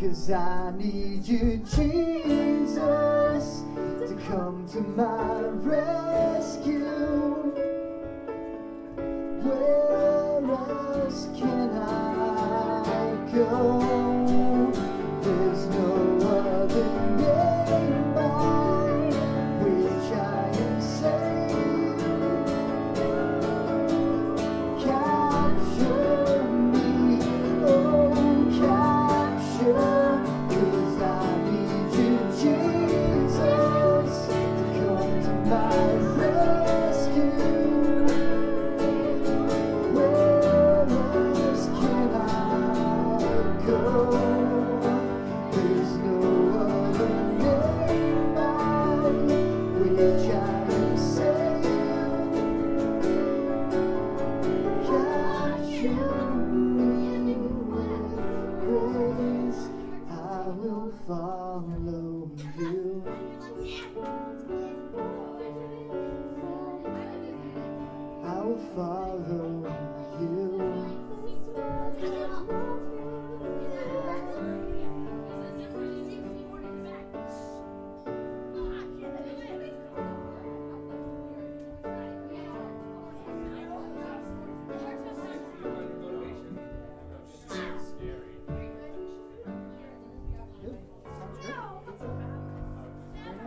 'Cause I need you, Jesus, to come to my rescue. Where else can I go? There's no other name by which I am saved. Capture me, oh capture, 'cause I need you, Jesus, to come to my rescue. Where else can I go? There's no other name by which I am saved. Capture me with grace, I will follow you. I will follow you.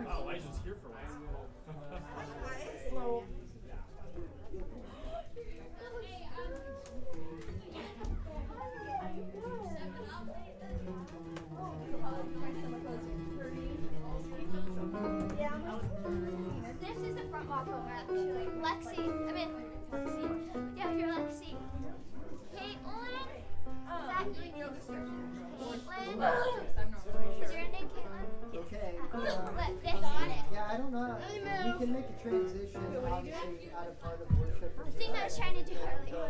Wow, Elijah's here for once. Hello. This is the front walkover, actually. Lexi. Yeah, you're Lexi. Caitlin? Is that you? Caitlin? Is your name Caitlin? Okay. Look, this on it. Yeah, I don't know. We can make a transition, obviously, out of part of worship. The thing I was trying to do earlier.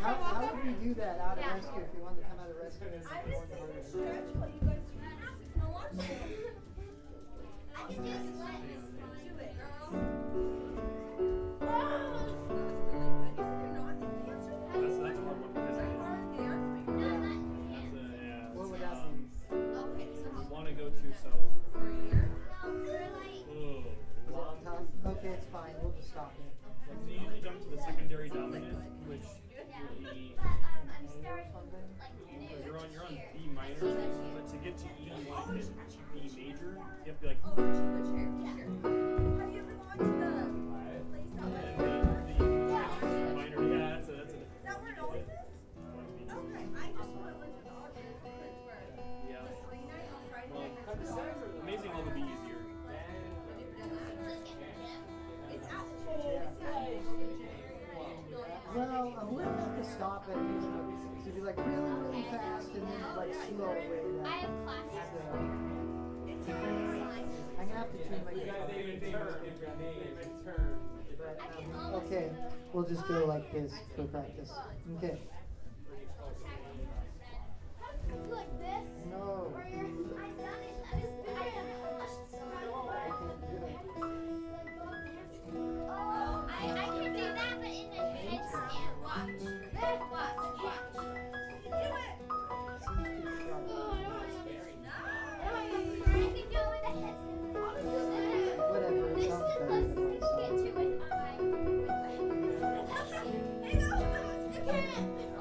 How would we do that out of Yeah. rescue if we wanted to come out of rescue? I'm just saying to stretch what you guys no watch it. I can just let Do it, girl. That's a hard one because No, not yet. What would that be? Okay, so I want to go to so. no, we're like, Ugh. Long time? Okay, it's fine. We'll just stop it. Like, you usually jump to the secondary dominant, which yeah. would be I'm starting like new. you're on B minor, but to get to E you want to hit B major. You have to be like. Oh, for sure. Have you ever gone to the place out And there? the minor, yeah, that's a Is that where it always is? Okay, I just went to the auction where Yeah. the free night on Friday Well, night. amazing all to be easier. It's at the church. Well, we're going to have to stop it. To be like really, really fast and then like slow way down. I have classes. So, It's I'm gonna have to tune my guitar. But, okay, we'll just go like this for practice. Okay. Like this? No. Or you're, I've done it. Oh, I can do that, but in the headstand. Watch. Watch. Do it! I can do it with a headstand. Whatever, it This is sounds the better closest than thing to get to with my. Hey, go! You can't.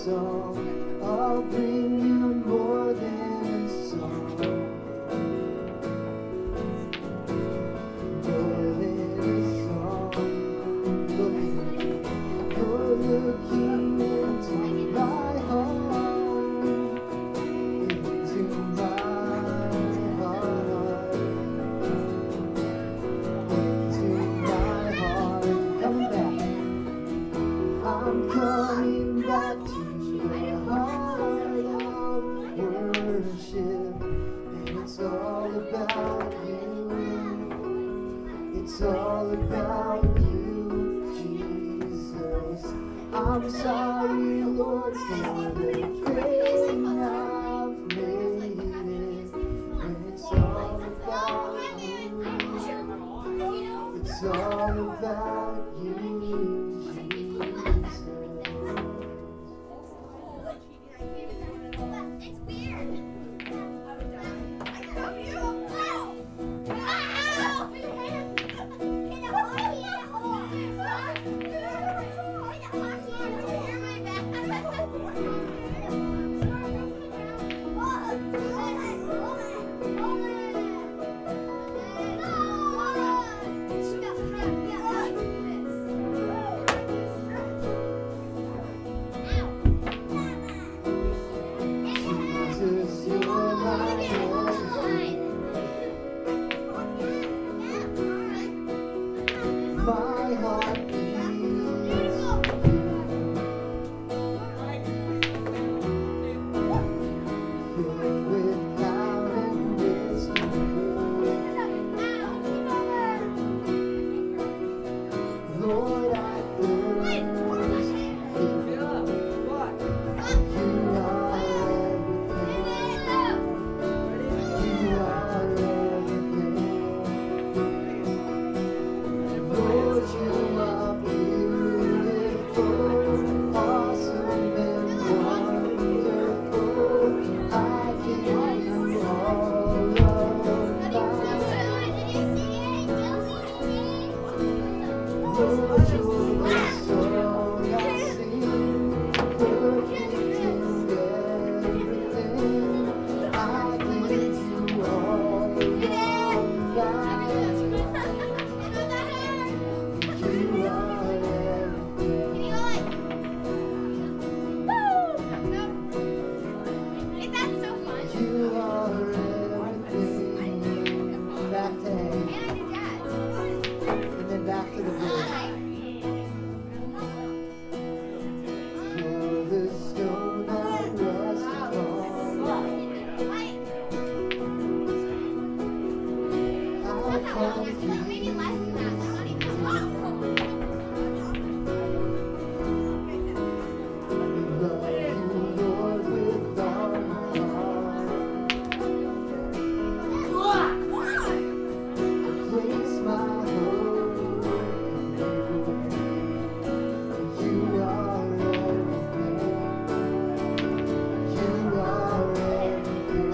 song. I'll bring you more than a song. More than a song. You're looking into my heart, into my heart, into my heart. Coming back. I'm coming back to the heart of worship, and it's all about you. It's all about you, Jesus. I'm sorry, Lord, for the thing I've made it. And it's all about you. It's all about you, Jesus. It's weird. Jesus, you're my everything. My heart beats for you. Filled with power and wisdom. Lord, I thirst for you. You are everything. You are everything. Lord, you are beautiful, awesome and wonderful. I give you all of my Lord, you're the song I sing, perfect in everything. I give you all of my You are everything. You are everything. Back to A, and then back to the bridge. You're the stone I rest upon. I'll come to you. We love you, Lord, with all our heart. Place my hope in you. You are everything. You are everything.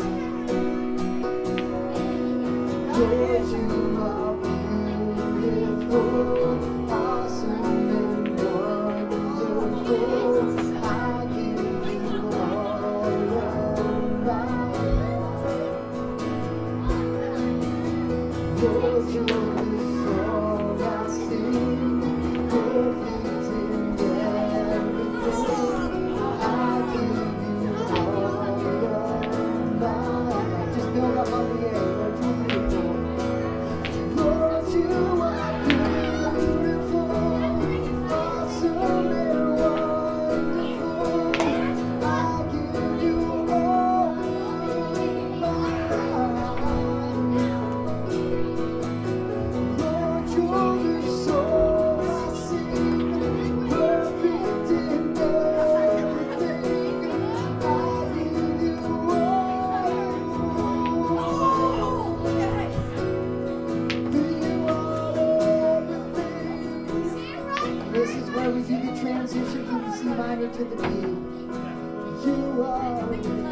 Lord, you are beautiful, awesome and wonderful. I give you all of my Lord, you're the song I sing, perfect in everything. I give you all of my Just build up on the air, Lord, you're beautiful. Lord, you are beautiful, awesome and wonderful. I give you all of my Lord, you're the song I sing, perfect in everything. I give you all. You are everything. This is where we do the transition from the C minor to the B. You are everything.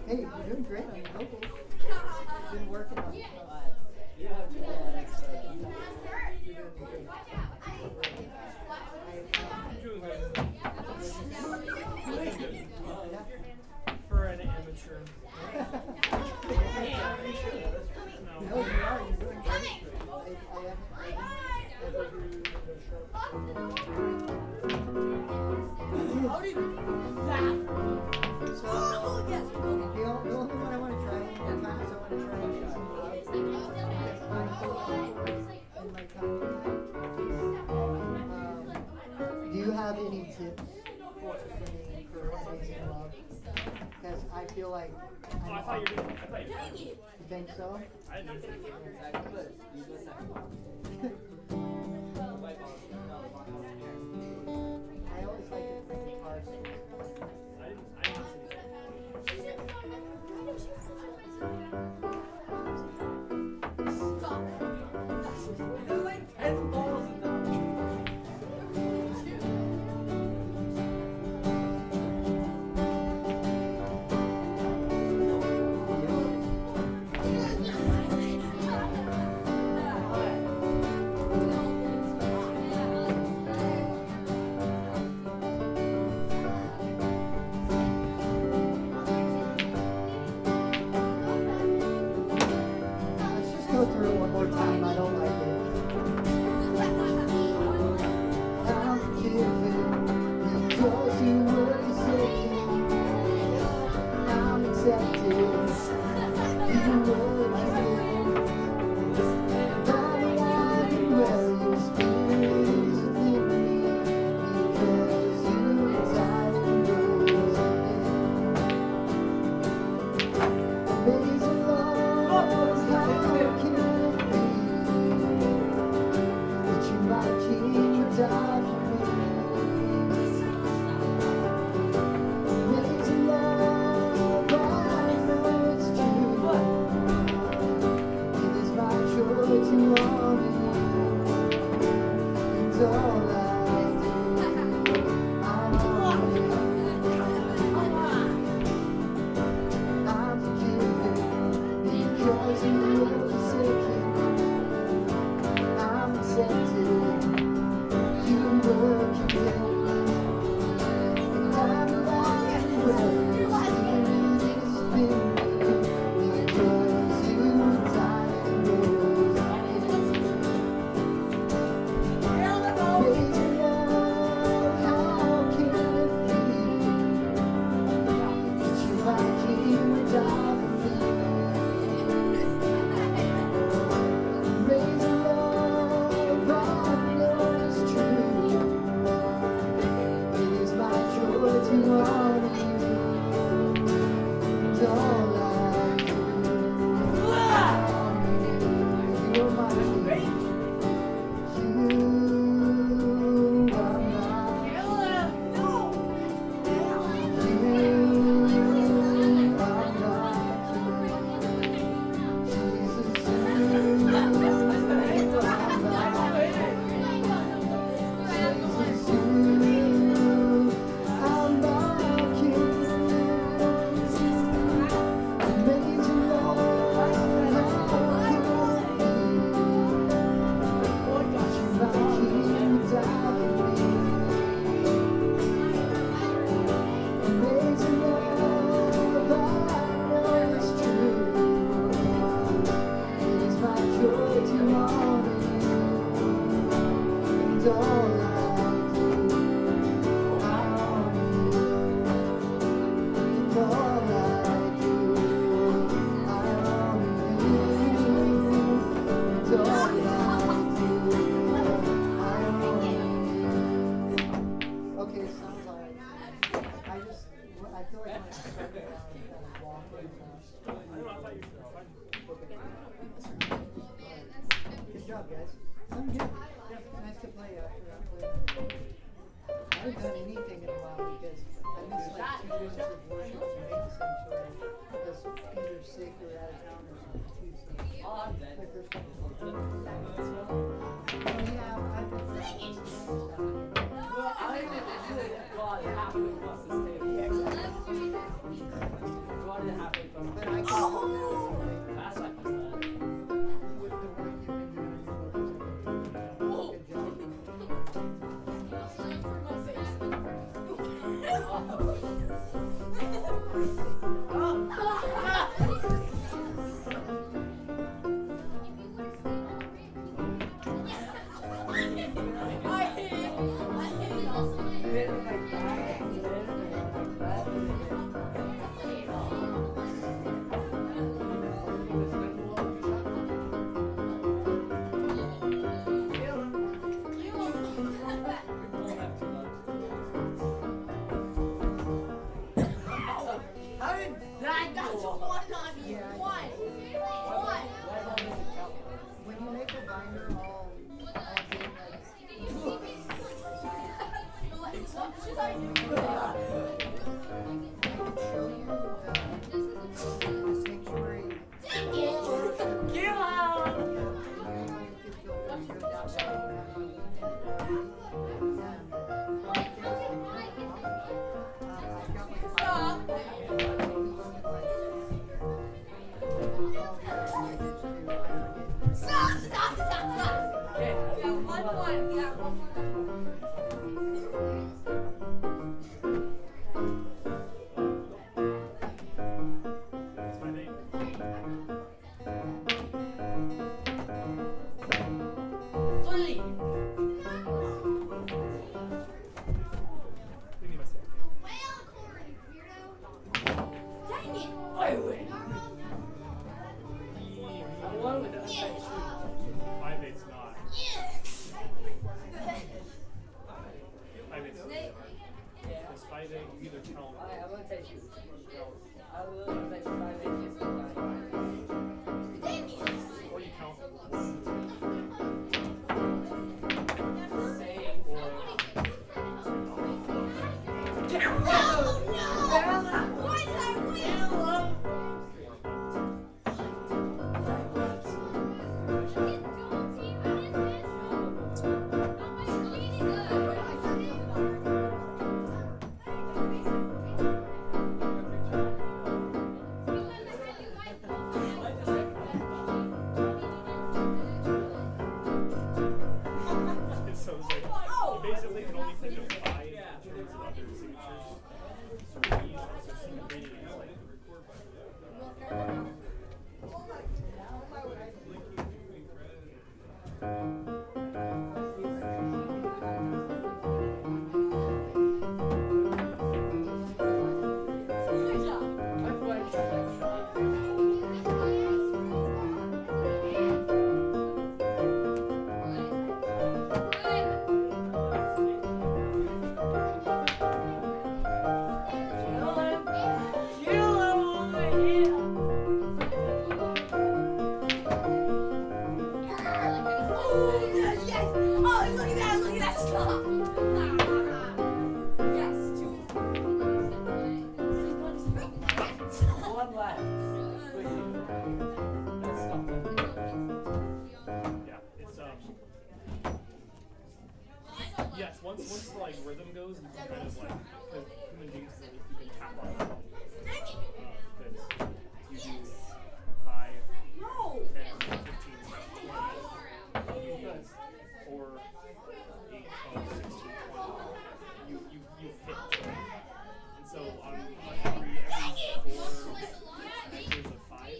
Hey, you're doing great on your vocals. Been working on it. feel like Oh, I thought you were doing. I thought you were doing. You think so? I didn't notice anything. I always like to play guitar. I didn't see anything. There's like 10 balls in them. Let's just go through it one more time. I don't like it. I'm forgiven because you were forsaken. I'm accepted. You were given. I'm alive and well. Your spirit is within me because you died and rose again. Amazing love, how can it be that you, my King, would die for me? Amazing love, I know it's true. It is my joy to honor you, and all I do, I honor you. I'm forgiven because you were forsaken. I'm accepted. You were condemned. And I'm alive and well. Your spirit is within me because you died and rose again. Amazing love, how can it be that you, my King, would die for me? Amazing love, I know it's true. It is my joy to honor you, and all I do, I honor you. You're my King. You are my King. You are my King. Jesus, you are my Okay, it sounds alright. I feel like when I start it down, I'm kind of walking. I don't know. I thought you were fine. Good job, guys. I'm good. Nice to play after I played. I haven't done anything in a while because I missed like 2 days of worship tonight, essentially. Because Peter's sick or out of town or something too. So Oh, I'm dead. my first time. Yeah, I've been practicing stuff. Well, I didn't God halfway across the stage. Yeah, exactly. God did halfway across the But stage. I can like, That's like that. with the work you've been doing, good job. one. We got one more. It's 5-8. Three. We need a second. Dang it. I win. I won with the untied shoot. 5-8's not. 5-8's not. Yeah. Because 5-8, you either count. I'm gonna take you. I will take 5-8 just for that. Or you count 1, Same. or Why did I win? so it's like you basically can only think of 5 in terms of other signatures. So these also seem to be like Good job. My flag tried that shot. Kill him over here. Oh, yes, yes. Oh, look at that. Look at that stop. Yes, 2. One left. With you. Let's stop it. yeah, it's yes, once the like rhythm goes, you can kind of like because human beings you can tap on it. Dang it. Because you do 5, No. 10, 15, 20, or 8, 12, 16, 20. You hit. And so on every 4 measures of 5,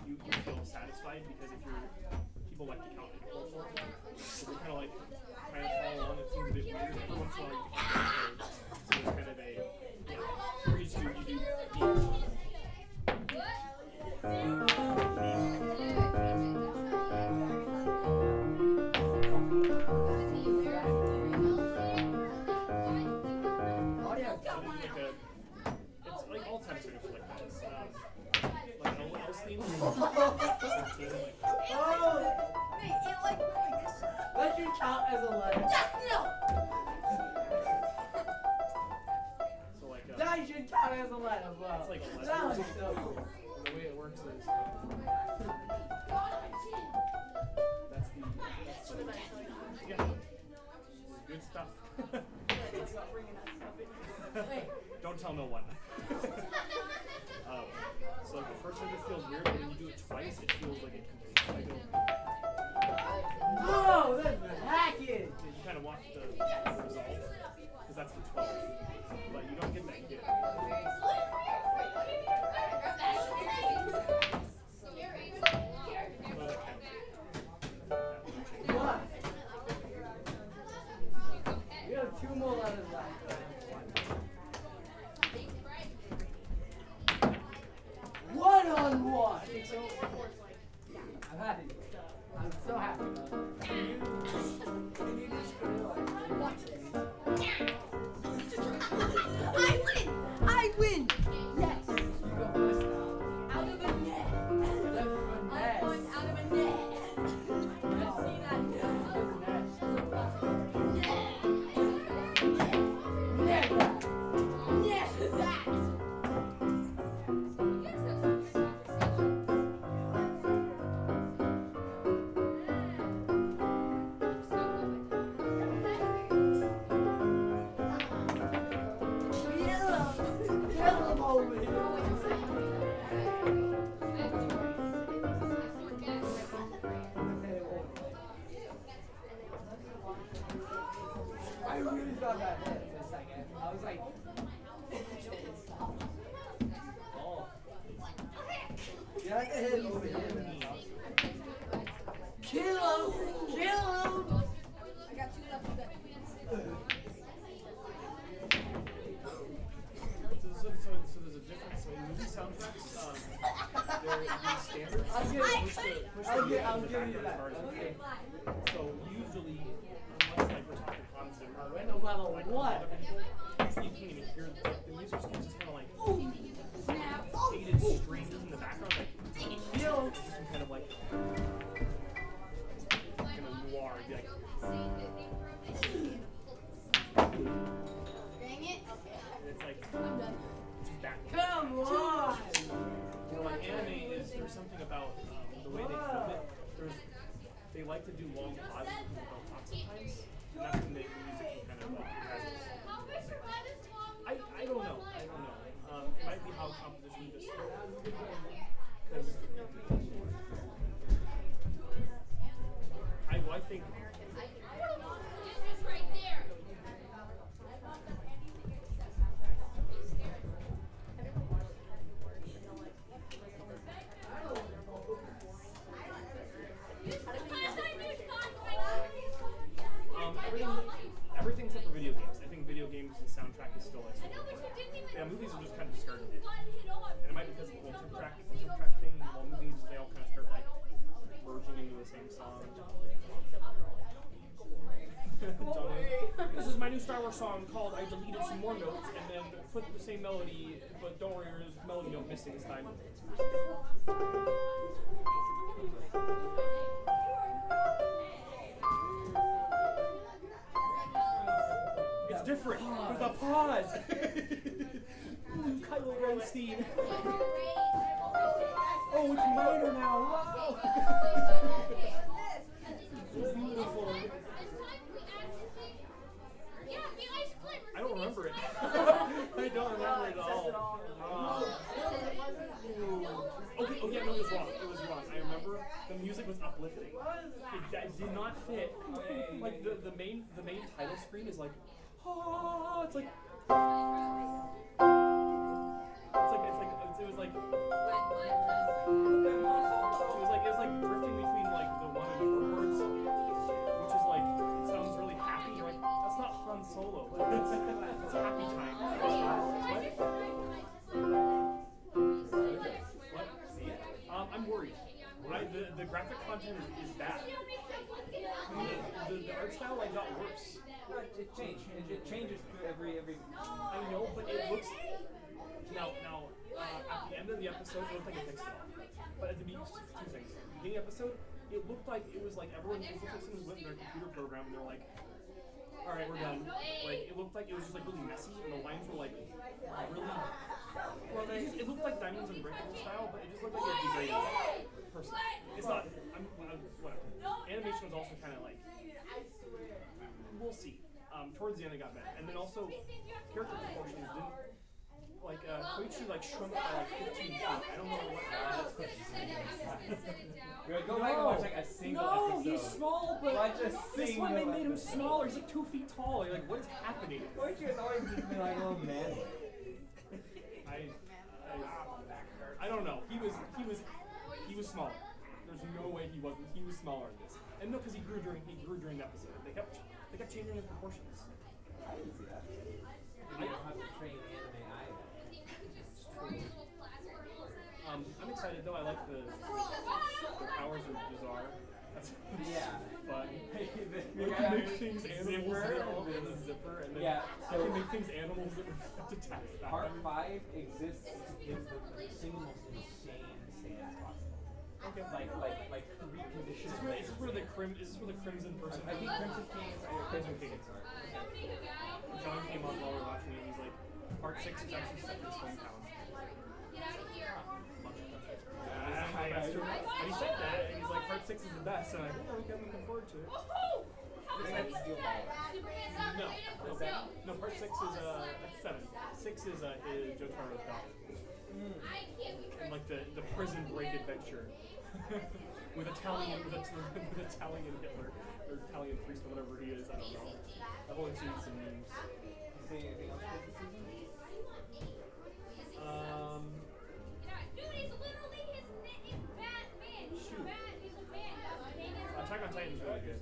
you feel satisfied because if you're people like to count in 4 4. So they kind of follow along. It seems a bit weird. Every once in a while you can so it's kind of a for each you do it's like all types of like that. It's, like no else theme. Wait, it like went like this. That should count as a letter. No. So like That should count as a letter, bro. it's like a letter. That was so cool. And the way it works is that's the yeah. Good stuff. Don't tell no one. So like the first time it feels weird, but when you do it twice, it feels like it completes. Whoa, that's hacking. You kind of want the result because that's the 12, but you don't get that here. What? We have 2 more letters left. One on one. push I'll the give music in the you background that. as far as we Okay. can. So usually, unless like we're talking constant, No matter like what. usually you can't even hear the music's just kind of like faded strings in the background, like Feel. just some kind of like kind of noir, be like. Dang it. Okay. And it's like I'm done. just that. Come on. You know, like anime is there's something about the way they film it. They like to do long pauses when they'll talk sometimes, and that's when the music can kind of has this. I don't know. It might be how composition just because I think. Everything except for video games. I think video games, the soundtrack is still like super important. Yeah, movies are just kind of discarded it. And it might be because of the whole tip-track thing. Well, movies, they all kind of start like merging into the same song. This is my new Star Wars song called I Deleted Some More Notes and then put the same melody, but don't worry, there's a melody note missing this time. It's different. There's a pause. Kylo Renstein. Oh, it's minor now. Wow. Beautiful. I don't remember it. I don't remember it at all. Okay, oh yeah, no, it was wrong. It was wrong. I remember the music was uplifting. It did not fit. Like the main title screen is like, oh, it was like drifting between like the 1 and 4 words, which is like it sounds really happy. You're like, that's not Han Solo. It's happy time. What? I'm worried. The graphic content is bad. The art style like got worse. It changed. It changes through every. I know, but it looks. Now, at the end of the episode, it looked like it fixed it all. But at the beginning, two things. At the beginning episode, it looked like it was like everyone. It looked like someone went in their computer program and they're like, "All right, we're done." Like it looked like it was just like really messy, and the lines were like really. Well, it looked like Diamonds Unbreakable style, but it just looked like a degraded person. It's not. Whatever. Animation was also kind of like. We'll see. Towards the end, it got better, and then also character proportions didn't. Like Koichi like shrunk by like 15 feet. I don't know what. Go back and watch like a single episode. No, he's small, but this one they made him episode. smaller. He's like 2 feet tall. You're like, what is happening? Koichi has always just been like a little man. I don't know. He was smaller. There's no way he wasn't. He was smaller in this. And no, because he grew during the episode. They kept changing his proportions. I didn't see that. You don't have to train anime either. I'm excited though. I like the powers are bizarre. That's fun. You can make things animals in a zipper, and then I can make things animals that reflect attacks. Part 5 exists to give the single most insane stands possible. Okay. Like 3 conditions. Is this where the Crimson person? I think Crimson King. Crimson King. Sorry. John came on while we were watching it. He's like, Part 6 is actually set in his hometown. And he said that, and he's like, Part 6 is the best, and I'm like, okay, I'm looking forward to it. No, Part 6 is, that's 7. 6 is Jotaro's daughter. And like the prison break adventure. with Italian Hitler, or Italian priest, or whatever he is, I don't know. I've only seen some memes. See anything else this season? Shoot. Attack on Titan is really good.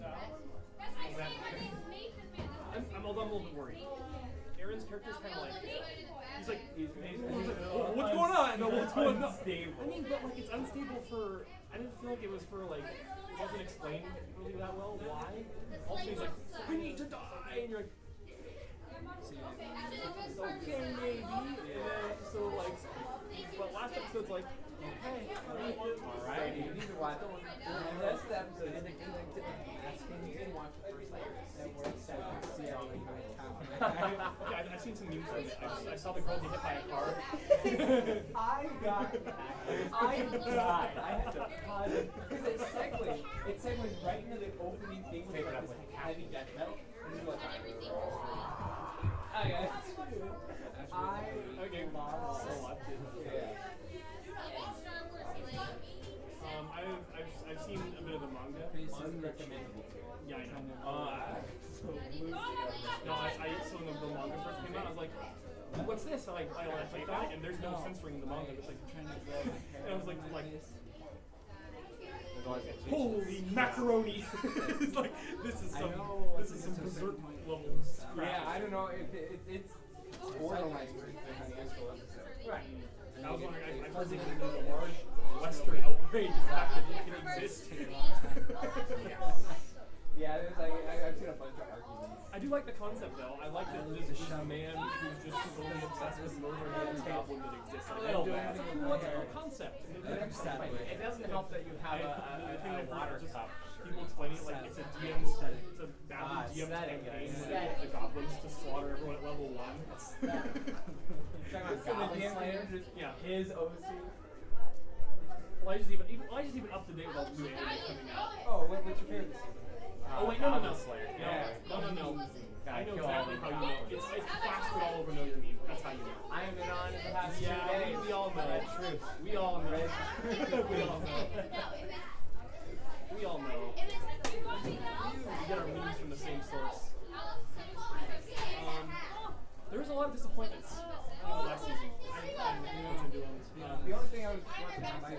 I'm a little bit worried. Aaron's character's kind of like he's like oh, what's going on? No, what's going on? I mean, but like it's unstable for. I didn't feel like it was for like it wasn't explained really that well why. Also, he's like, I need to die, and you're like, it's okay maybe. And then so like, but last episode's like, okay, Alright, you need to watch the rest of the episode. You can watch the first like 7 to see how they go to town. Yeah, I've seen some memes from it. I saw the girl get hit by a car. I died. I had to pause it because it segues right into the opening thing with like this heavy death metal. And you're like, okay. Okay, love so much. Yeah. I've seen a bit of the manga. Unrecommendable. Yeah, I know. So when the manga first came out, I was like, what's this? I clicked on it, and there's no censoring in the manga. It's like, and I was like, holy macaroni! It's like this is some berserk level crap. Yeah, I don't know if it's borderline with the Cuneo episode. Right. And I was wondering, I was thinking there's a large Western outrage the fact that it can exist. Yeah, there's like I've seen a bunch of arguments. I do like the concept though. I like that this is a man who's just solely obsessed with murdering the goblin that exists. Like, that's a cool concept. It doesn't help that you have a water cup. People explaining it like it's a badly DM'd campaign where the goblins to slaughter everyone at level 1. Yeah. His OC. Elijah's even up to date with all the new anime coming out. Oh, what's your favorite season? Oh wait, no. Slayer. No. I know exactly how you know. It's plastered all over Know Your Meme. That's how you know. I have been on in the past 2 days. We all know. That's true. We all know. We all know. We all know. We get our memes from the same source. There was a lot of disappointments last season. The only thing I was watching on my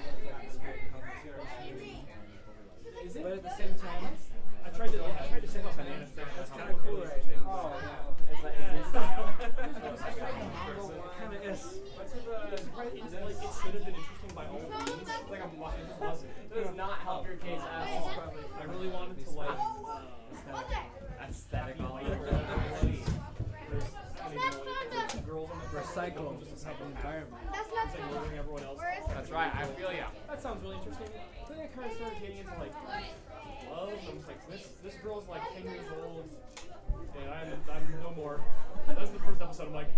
Is it? But at the same time, I tried to send a banana thing. that's kind of cool right now. Oh, yeah. It's like in style. It kind of is. It should have been interesting by all means. Like it just wasn't. It does not help your case at all. I really wanted to like aesthetic. Girls on the Recycle the environment. That's not like murdering everyone else. That's right, I feel ya. That sounds really interesting. Then I kind of started getting into like love. I was like, this girl's like 10 years old, and I'm no more. That's the first episode. I'm like,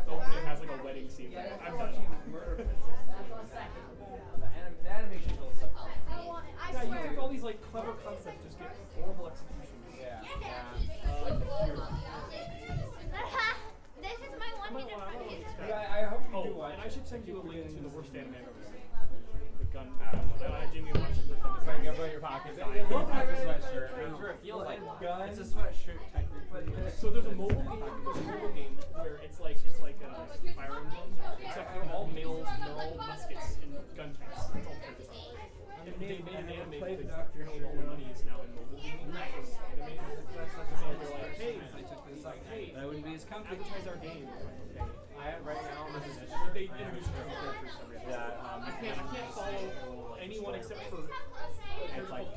the opening has like a wedding scene. I'm done. The animation feels so cool. Yeah, you think all these like clever concepts just get horrible executions. Yeah. This is my one hidden friend. I hope you do Oh, watch. and I should send you a link to the worst anime I've ever seen. The gunpowder one. I didn't even watch the first episode. Sorry, go in your pockets. I love having a sweatshirt. I'm sure it feels like Gun. it's a sweatshirt technically. So there's a mobile game where it's like Fire Emblem, except they're all males and they're all muskets and gun types. That's all they're design. And they made an anime because apparently all the money is now in mobile gaming. So they're like, hey, That wouldn't be as comfy. advertise our game. Okay. I have right now. But they introduce different characters every episode. Yeah, I can't follow anyone except for it's like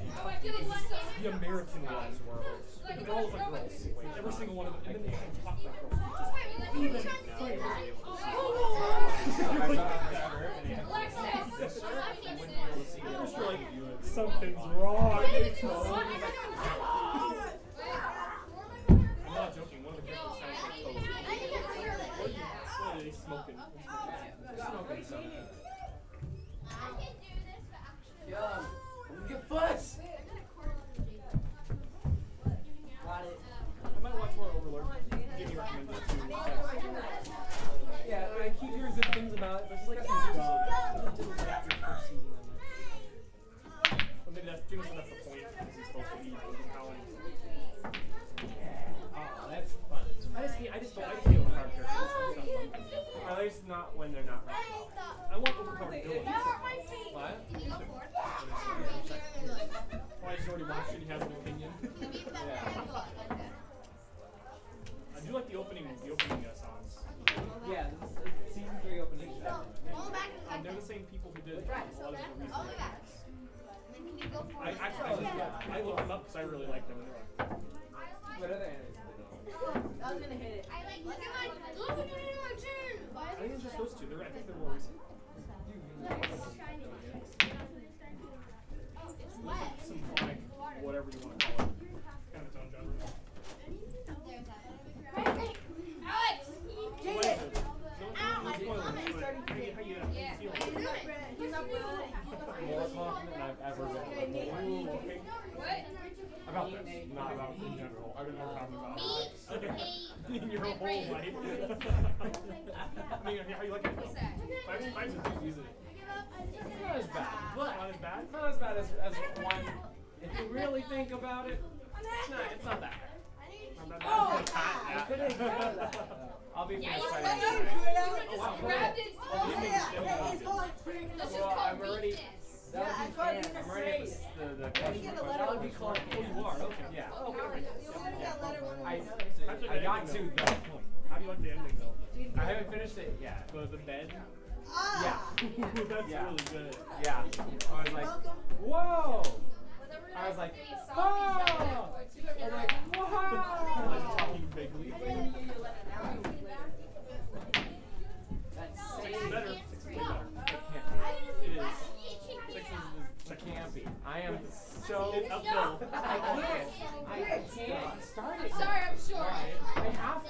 the American ones. The girls are girls. Every single one of them. And then they can talk like girls. Which is even First you're like, something's wrong. I'm not joking. One of the characters sounds like Toad. What are they smoking? Smoking something. Yeah. Get butts. I might watch more Overlord. Jimmy recommended it too. Yeah, I keep hearing good things about it, but it's like Got some good episodes. It was after the first season. Well, maybe that's Jimmy said that's the point. Because he's supposed to be overpowering. Oh, that's fun. I just hate overpowered characters. It's not fun. Or at least not when they're not right. I want overpowered villains. What? Well, I just already watched it. He has an opinion. Yeah. I do do like the opening songs. Yeah, this is season 3 opening. They're the same people who did a lot of the recent ones. I looked them up because I really liked them. What other animes? I was gonna hit it. I think it's just those two. I think they're more recent. Some fine, whatever you want to call it. Kind of its own genre. Get it! No spoilers, but how you feel? More confident than I've ever been. About this, not about in general. I've been more confident about In your whole life. I mean, how you like it? Five's a good season. Not as bad. But Not as bad? not as bad as one. If you really think about it, it's not that bad. Not that Oh! bad. I couldn't get that. I'll be Yeah, fine. you Well, grabbed it. I'm already. Yeah, I called you I'm already at the question. get a That letter. would be called who you are. Okay. Yeah. You want that letter when I got to ending, that point. How do you like the ending, though? I haven't finished it yet. The bed? Yeah. That's Yeah. really good. Yeah. I was like, whoa. I was like, oh. I was like, Like wow. talking bigly. That's Six is better. Six is way better. It It is. Six is can't be. I am so. It's uphill. I can't start it. Sorry, I'm short. I have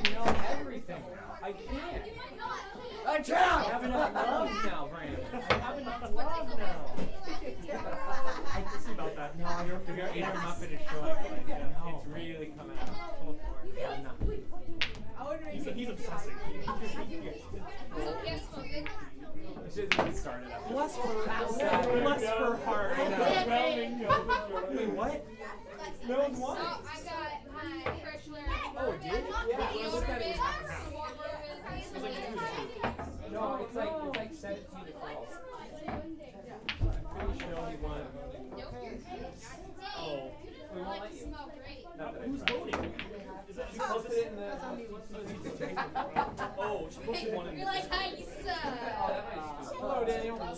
to know everything. I can't. I have enough love now, Brandon. I have enough love now. It's about that. No, your Muppet is showing. It's really coming out. Yeah, no. He's obsessing. So yes, smoking. It shouldn't even started up. Bless her heart. I know. Wait, what? No one won. I got my fresh learn. Oh, did you? Yeah. Video Look at it. ribbon, some more ribbon. No, it's like 17 to 12. Pretty sure he won. Oh. We won't let you. Smell great. Who's voting? Is that she posted it in the? Oh, she posted one in. You're like, hi, you Oh, suck. that might. Hello, Daniel. No, I'm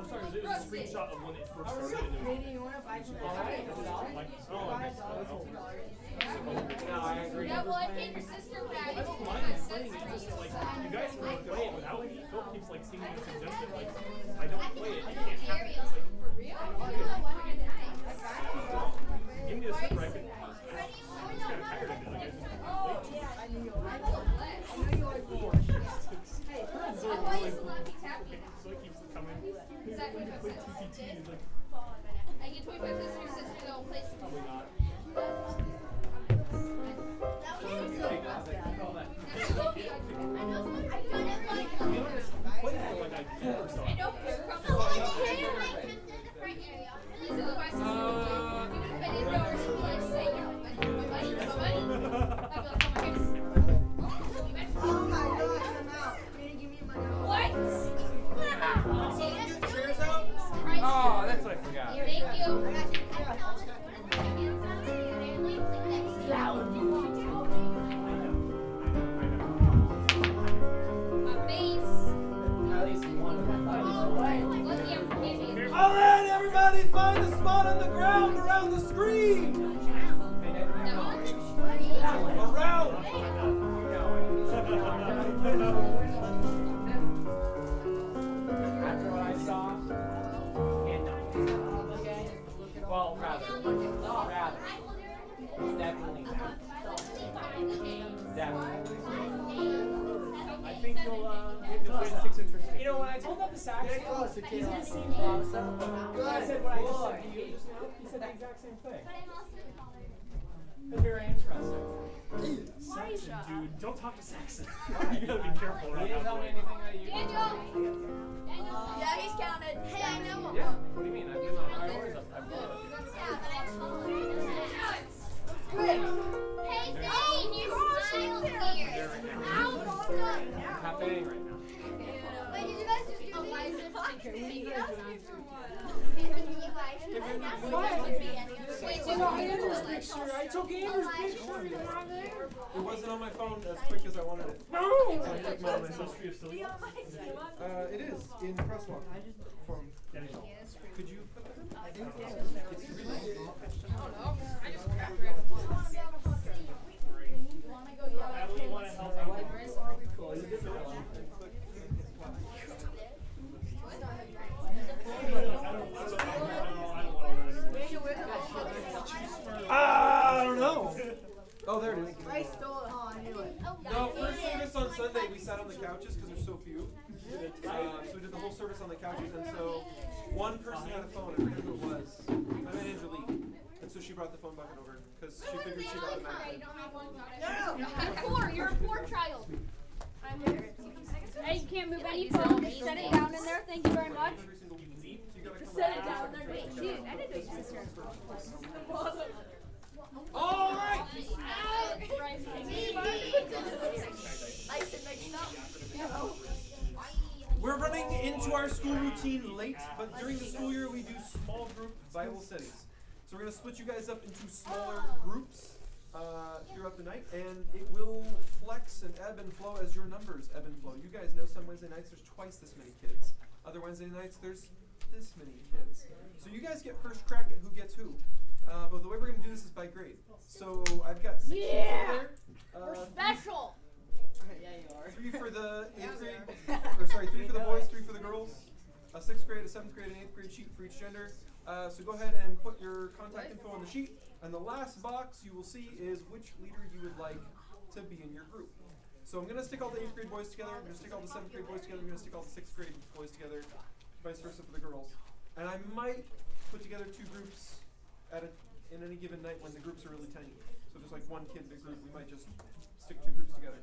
sorry. It was a screenshot of when it first started. No, I agree. Yeah, well, I paid your sister back. I don't mind playing it. It's just like you guys can play it without me. Phil keeps like singing the suggestion. Like I don't play it. I can't have it. It's like, For real? give me the super. I can. I'm just kind of tired of it. Like I just Oh, why is the lucky tapping? so it keeps coming. Is that 25 Play cents? TTT. He's like, I get 25 cents from your sister, though. Play some. probably not. Play it like I do or something. I know you're from the Oh my gosh, I'm out. Can you give me my number? What? Oh, that's what I forgot. Thank you. My face. At least one. Lucky I'm forgiving. All right, everybody, find a spot on the ground around the screen. Around. After what I saw, and no. Well, rather, it's definitely that. Definitely. I think you'll find six interesting. You know, when I told that to Saxon, he just seemed I said what I just said to you just now. He said the exact same thing. It's very interesting. Saxon, dude, don't talk to Saxon. You gotta be careful He around didn't that tell me boy. anything that you. Yeah, he's counted. Hey, I know him. Yeah. What do you mean? I've been on my orders. I've done it. Yeah, but I told him. Quick. Hey, Zane, you smile here. Cafeing right now. Wait, did you guys just do Wait, Andrew's picture. I took Andrew's picture. It wasn't on my phone as quick as I wanted it. No! So I took mine myself. History of silly. It is in crosswalk form. Could you put that in? It's really Natalie, you want to help out? I don't know. Oh, there it is. I stole it. Oh, I knew it. No, first service on Sunday we sat on the couches because there's so few. So we did the whole service on the couches, and so one person had a phone. I forget who it was. I met Angelique, and so she brought the phone bucket over because she figured she'd automatically. You're a poor child. I'm here. Hey, you can't move any phone. Just set it down in there. Thank you very much. Every single week. So you gotta come Set back. it down there. Wait, dude, I didn't know you sister. All right. We're running into our school routine late, but during the school year we do small group Bible studies. So we're going to split you guys up into smaller groups throughout the night, and it will flex and ebb and flow as your numbers ebb and flow. You guys know some Wednesday nights there's twice this many kids. Other Wednesday nights there's this many kids. So you guys get first crack at who gets who. But the way we're going to do this is by grade. So I've got 6 kids over there. We're special. 3 for the 8th grade, or sorry, 3 for the boys, 3 for the girls. A 6th grade, a 7th grade, and 8th grade sheet for each gender. So go ahead and put your contact info on the sheet. And the last box you will see is which leader you would like to be in your group. So I'm going to stick all the 8th grade boys together. I'm going to stick all the 7th grade boys together. I'm going to stick all the 6th grade boys together. Vice versa for the girls. And I might put together 2 groups in any given night when the groups are really tiny. So there's like one kid in a group. We might just stick 2 groups together.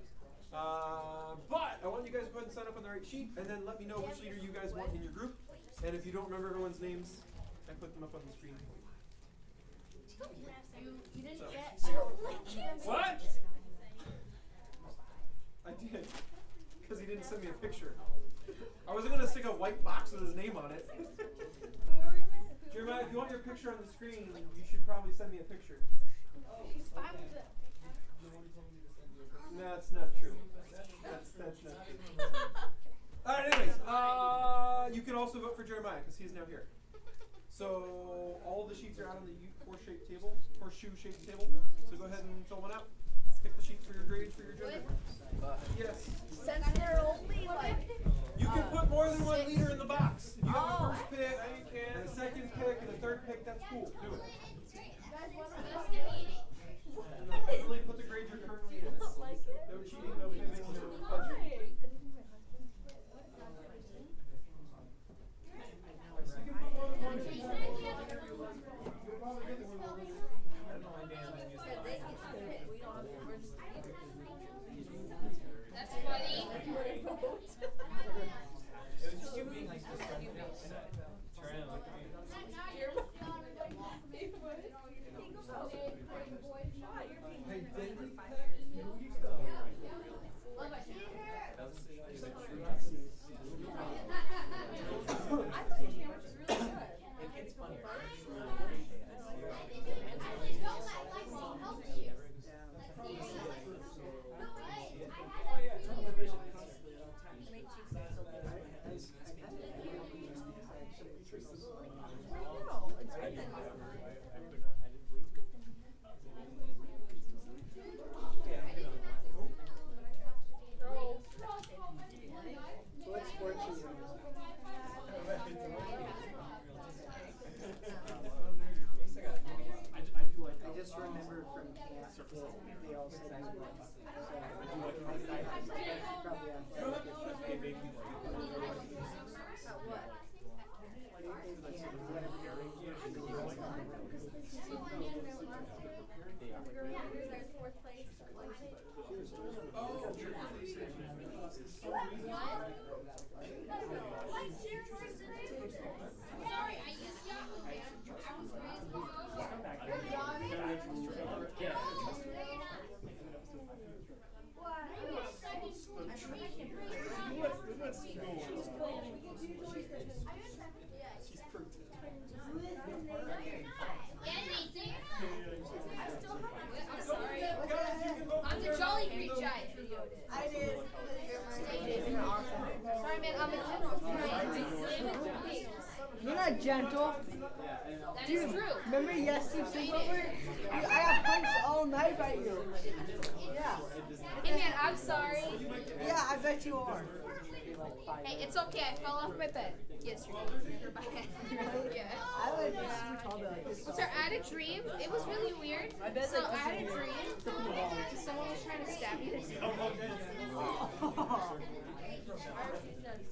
But I want you guys to go ahead and sign up on the right sheet, and then let me know which leader you guys want in your group. And if you don't remember everyone's names, I put them up on the screen for you. You didn't get. What? I did, because he didn't send me a picture. I wasn't going to stick a white box with his name on it. Jeremiah, if you want your picture on the screen, you should probably send me a picture. He's fine with it. That's not true. That's not true. Alright, anyways, you can also vote for Jeremiah because he's now here. So all the sheets are out on the horseshoe-shaped table. So go ahead and fill one out. Pick the sheet for your grade, for your gender. Yes. Since they're only like. You can put more than one leader in the box. If you have a first pick, and a second pick, and a third pick, that's cool. Do it. Definitely put the grade you're currently in. No cheating, no fibbing, no fudging. You can put more than one sheet. You'll probably get the one with it. That's funny. It was just you being like upset. Trying to look at me. Hey, did we? It's funny. What sports are you in? I just remember from camp that they all said I was. Probably on Joel? That is true. Remember yesterday sleepover? I got punched all night by you. Yeah. Hey man, I'm sorry. Yeah, I bet you are. Hey, it's okay. I fell off my bed yesterday. Yeah. I would just call that. So I had a dream. It was really weird. So I had a dream. Someone was trying to stab me.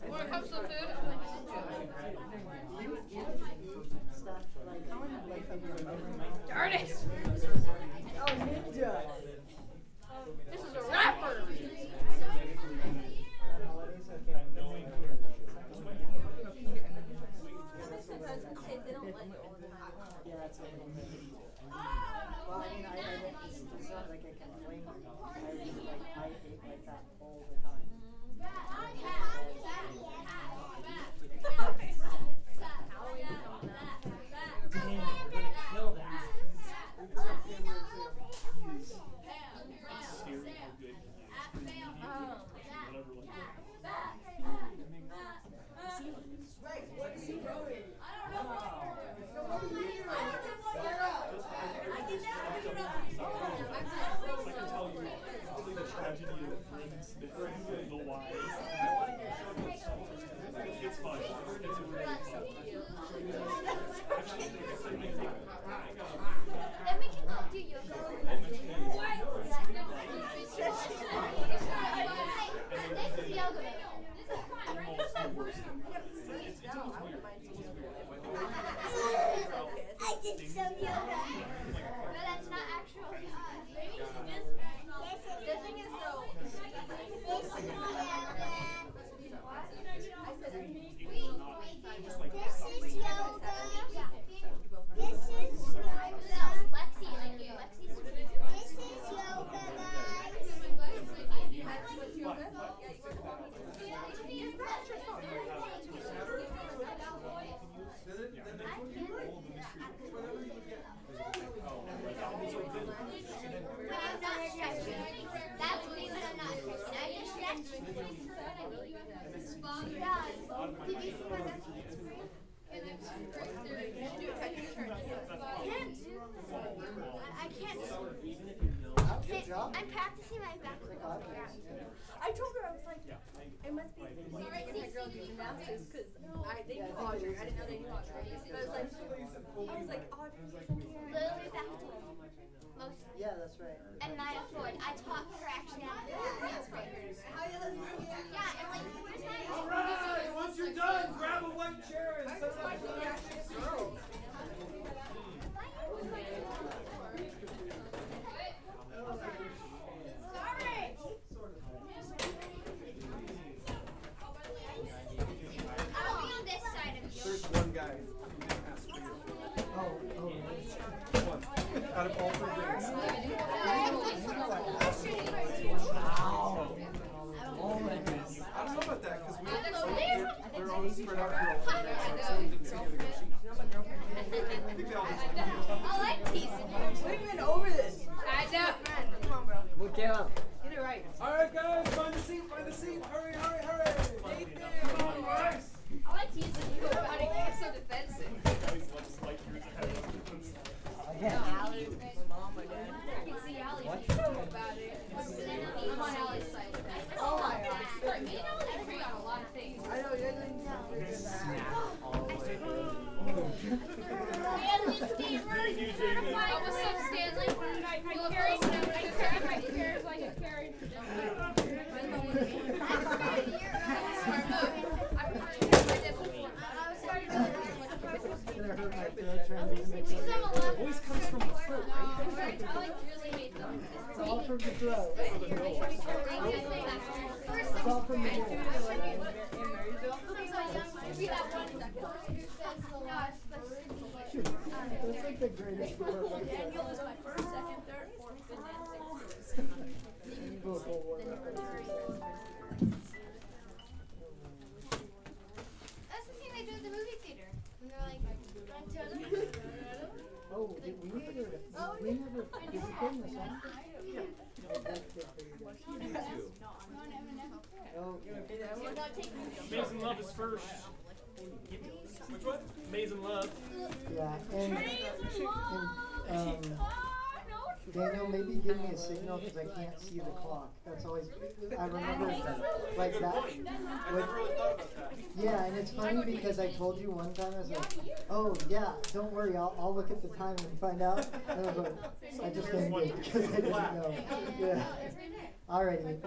When it comes to food, I'm like, darn it! Oh, ninja. This is a rapper. Well, I mean, it's not like I can blame you. I ate like that all the time. It's fun. Then we can go do yoga. This is yoga. I did some yoga. But that's not actual yoga. The thing is though, this is yoga. This is yoga. This is Lexi, like you. Lexi's this is yoga, That's me when I'm not stretching. I just stretch. Yeah. Did you see my nephew? I can't. I'm practicing my back. I told her, I was like, it must be when my girl do gymnastics because they knew Audrey. I didn't know they knew Audrey. But I was like, Audrey's so cute. Literally back to most. Yeah, that's right. And Naya Ford. I taught her actually how to dance for her. Yeah, and like, where's Naya? Alright, once you're done, grab a white chair and sit down. I'll be on this side of you. There's one guy who didn't ask for you. One. Out of all 3 days. I don't know about that because they're always spread out here all the time. So someone didn't see the other guy's sheet. I think they all just I like teasing you. We've been over this. I know. Come on, bro. We'll get up. Get it right. Alright, guys, find a seat, find a seat. Hurry, hurry, hurry. Come on, guys. I like teasing you about it. You get so defensive. Again. Allie, my mom, my dad. I can see Allie teasing you about it. I'm on Allie's side. Oh my God. Sorry, me and Allie agree on a lot of things. I know you're doing Oh, what's up, Stanley? You look carried. I might be carried like a carried. Smart move. I prefer to carry my dip before. I was starting to Voice comes from the throat, right? I like really hate them. It's all from the throat. First, It's all from the throat. Shoot, that's like the greatest word like that. Daniel is my first, second, third, fourth, fifth, and sixth. Vocal word. That's the thing they do at the movie theater. And they're like, Oh, we never did the song? Yeah. That's good for you guys. Oh, Amazing Love is first. Which one? Amazing Love. Yeah, and Daniel, maybe give me a signal because I can't see the clock. That's always, I remember like that. I never really thought about that. Yeah, and it's funny because I told you one time, I was like, oh yeah, don't worry, I'll look at the time and find out. And I was like, I just ended because I didn't know. Yeah. Alrighty.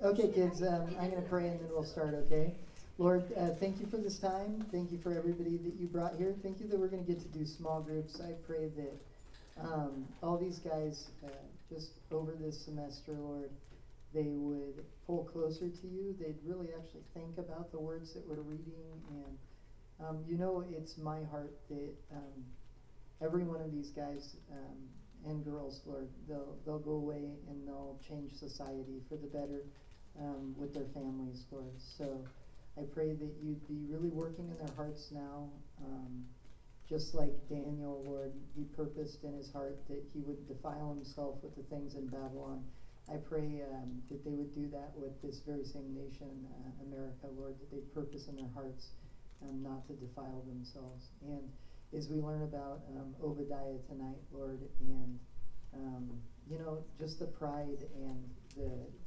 Okay, kids, I'm going to pray and then we'll start, okay? Lord, thank you for this time. Thank you for everybody that you brought here. Thank you that we're going to get to do small groups. I pray that all these guys, just over this semester, Lord, they would pull closer to you. They'd really actually think about the words that we're reading. And, it's my heart that every one of these guys and girls, Lord, they'll go away and they'll change society for the better with their families, Lord. So I pray that you'd be really working in their hearts now. Just like Daniel, Lord, he purposed in his heart that he would defile himself with the things in Babylon. I pray that they would do that with this very same nation, America, Lord, that they'd purpose in their hearts not to defile themselves. And as we learn about Obadiah tonight, Lord, and, just the pride and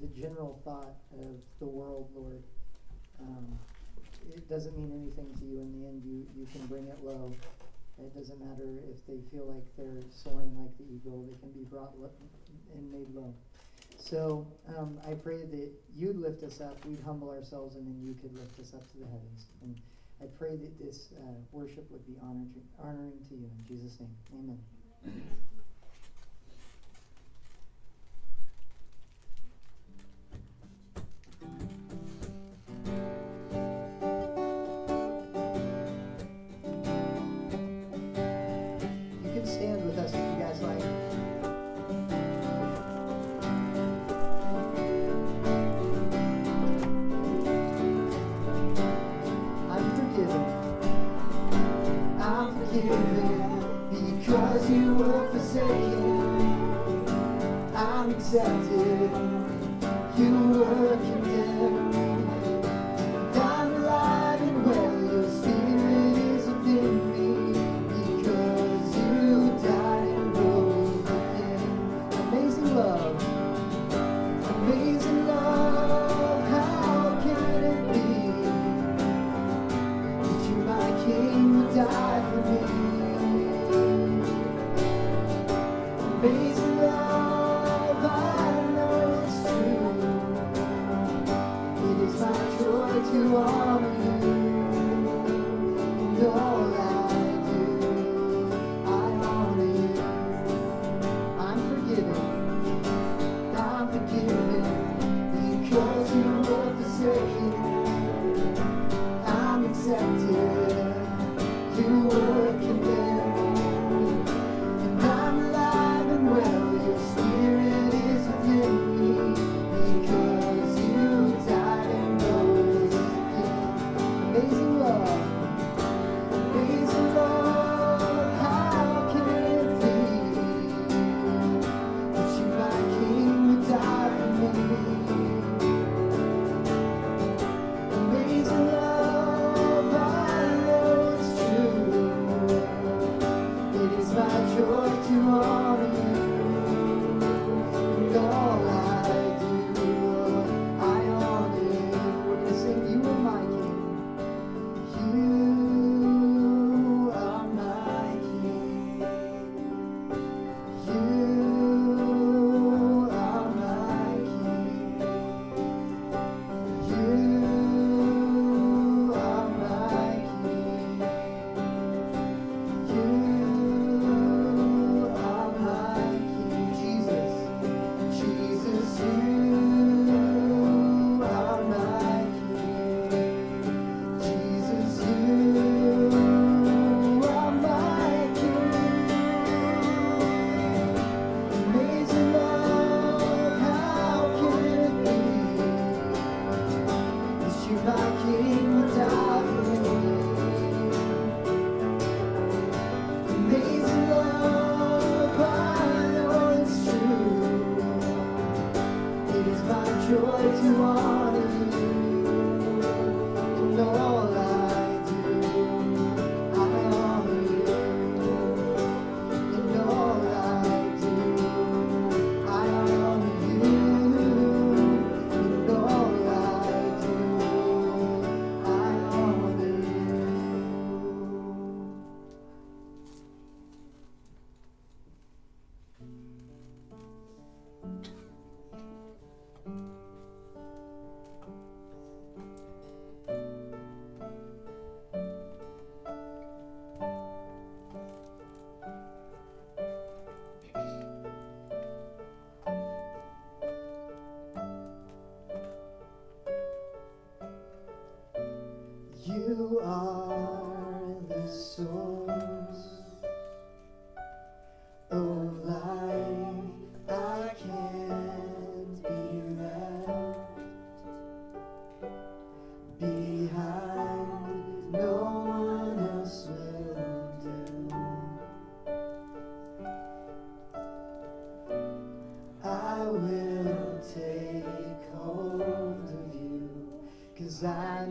the general thought of the world, Lord, it doesn't mean anything to you. In the end, you can bring it low. It doesn't matter if they feel like they're soaring like the eagle. They can be brought and made low. So I pray that you'd lift us up, we'd humble ourselves, and then you could lift us up to the heavens. And I pray that this worship would be honoring to you. In Jesus' name, amen. Stand with us if you guys like. I'm forgiven because you were forsaken. I'm accepted, you were condemned. And I'm alive and well, your spirit is within me. Amazing love, how can it be that you, my King, would die for me? Amazing love, I know it's true.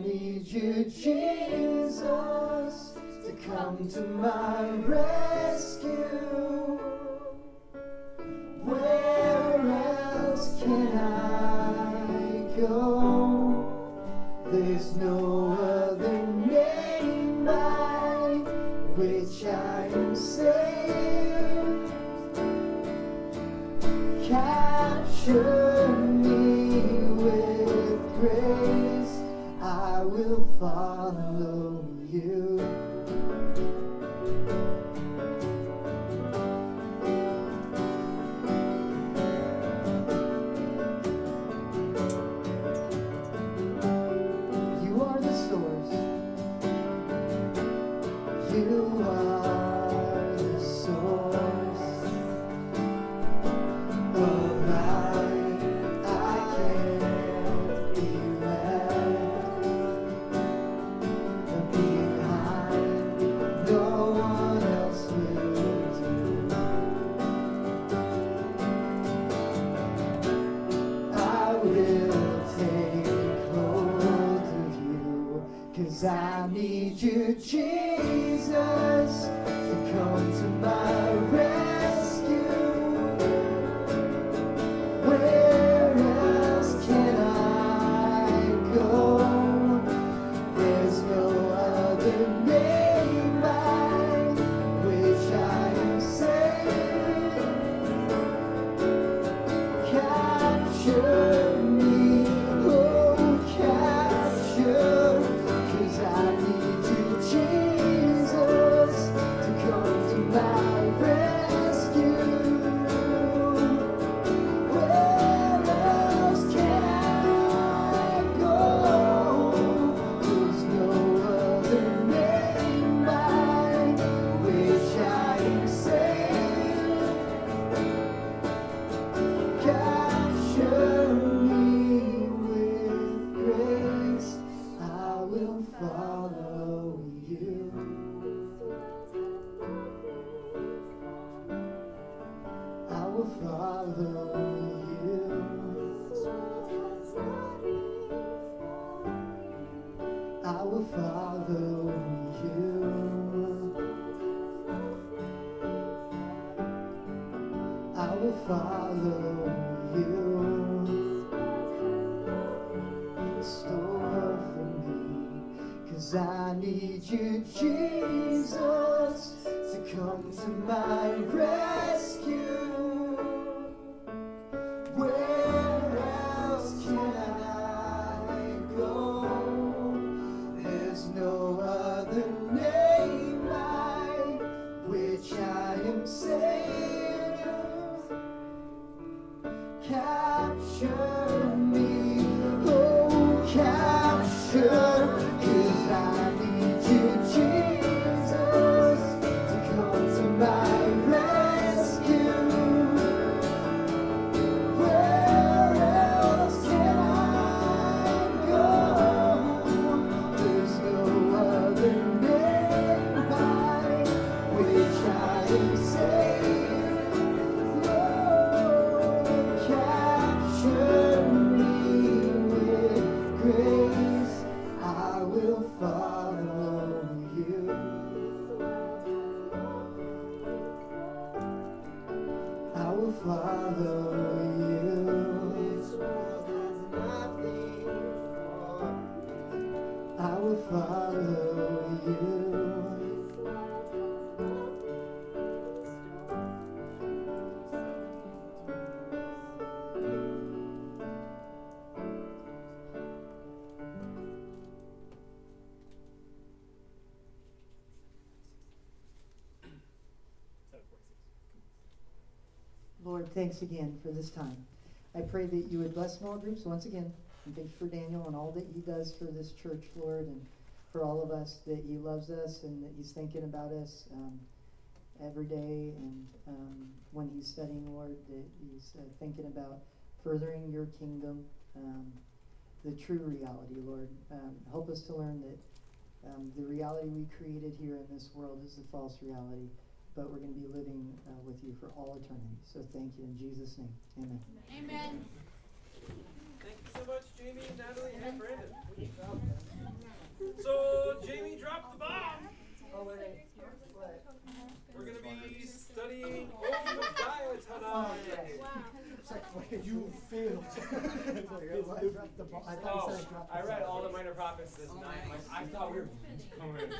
need you, Jesus, to come to my rescue. Where else can I go? There's no other name by which I am saved. Capture me with grace, I will follow you. You are the source. You are the source of life. I can't be left behind. No one else will do. I will take hold of you, 'cause I need you, Jesus, to come to my rescue. Where else can I go? There's no other name by which I am saved. Capture me, oh capture, 'cause I need you, Jesus, to come to my rescue. Where else can I go? There's no other name by which I am saved. Capture me with grace, I will follow you. I will follow you. I will follow you. I will follow you. Store for me, 'cause I need you, Jesus, to come to my rescue. Where else can I go? There's no other name by which I am saved. Capture me, oh capture, 'cause I need you, Jesus, to come to my rescue. Where else can I go? There's no other name by which I am saved. Lord, capture me with grace, I will follow you. I will follow you. I will follow you. Lord, thanks again for this time. I pray that you would bless small groups once again. And thank you for Daniel and all that he does for this church, Lord, and for all of us, that he loves us and that he's thinking about us every day. And when he's studying, Lord, that he's thinking about furthering your kingdom, the true reality, Lord. Help us to learn that the reality we created here in this world is the false reality, but we're going to be living with you for all eternity. So thank you in Jesus' name. Amen. Amen. Thank you so much, Jamie, Natalie, and Brandon. So Jamie dropped the bomb. Oh wait, what? We're gonna be studying Obadiah tonight. It's like, wait, you failed. It's like, oh, I dropped the ball. I thought you said I dropped the I read ball. all the minor prophets this night. Like, I thought we were coming.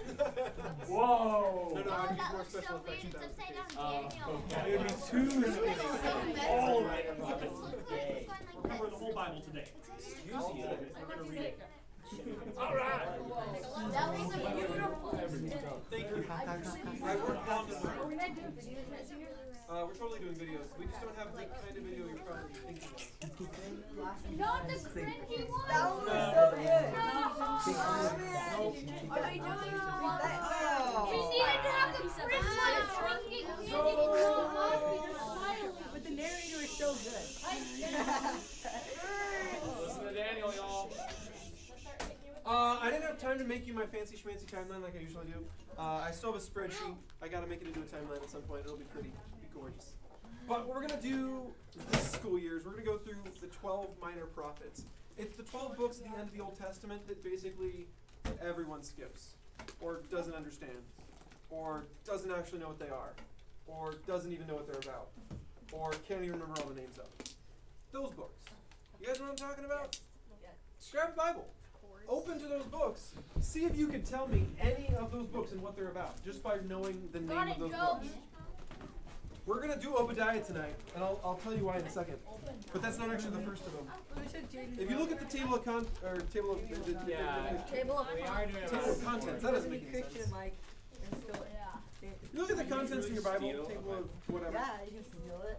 Whoa! No, Oh, I need that more was so special weird. effects. It's upside down Oh, Daniel. okay. It would be too All minor prophets Look today. like We'll cover the whole Bible today. Juicy. We're gonna read it. All right. That was a beautiful. Thank you. I worked on this. We're totally doing videos. We just don't have the kind of video you're probably thinking of. Not the cringy one. That one was so good. No. Are we doing that? We needed to have the cringe one drinking candy But the narrator is so good. Listen to Daniel, y'all. I didn't have time to make you my fancy schmancy timeline like I usually do. I still have a spreadsheet. I gotta make it into a timeline at some point. It'll be pretty, be gorgeous. But what we're gonna do this school year is we're gonna go through the 12 minor prophets. It's the 12 books at the end of the Old Testament that basically everyone skips, or doesn't understand, or doesn't actually know what they are, or doesn't even know what they're about, or can't even remember all the names of. Those books. You guys know what I'm talking about? Grab a Bible. Open to those books. See if you can tell me any of those books and what they're about, just by knowing the name of those books. We're gonna do Obadiah tonight, and I'll tell you why in a second. But that's not actually the first of them. If you look at the table of contents, that doesn't make any sense. You look at the contents in your Bible, table of whatever. Yeah, you can steal it.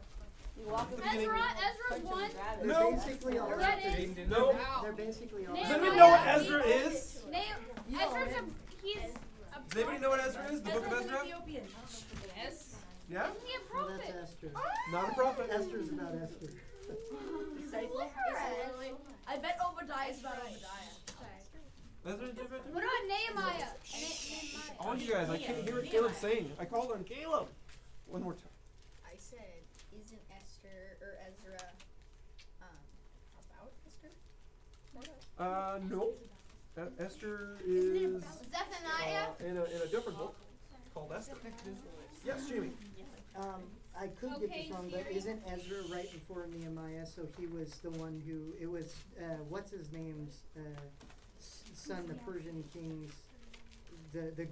You walk At the beginning. Ezra's one. They're No. basically all That Ezra. is. No. They're basically all Does Nehemiah. anybody know what Ezra is? Ezra's he's a Does anybody know what Ezra is? The book of Ezra? yes. Yeah? Isn't he a Well, prophet? that's Esther. Not a prophet. Esther's about Esther. I bet Obadiah's about Obadiah. Ezra? What about Nehemiah? I want you guys, I can't hear what Caleb's saying. I called on Caleb. One more time. I said, isn't Esther or Ezra about Esther? No. Esther is Zephaniah. in a different book called Esther. Yes, Jamie. I could get this wrong, but isn't Ezra right before Nehemiah? So he was the one who, it was, what's his name's son, the Persian king's, the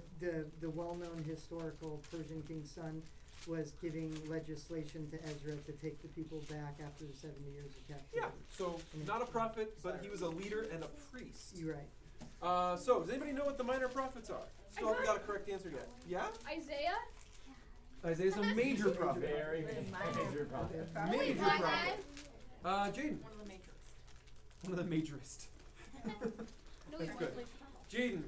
well-known historical Persian king's son was giving legislation to Ezra to take the people back after the 70 years of captivity. Yeah, so not a prophet, but he was a leader and a priest. You're right. So, does anybody know what the minor prophets are? Still haven't got a correct answer yet. Yeah? Isaiah? Isaiah's a major prophet. Very major prophet. Major Why prophet. Jaden. One of the majorist. That's good. Jaden.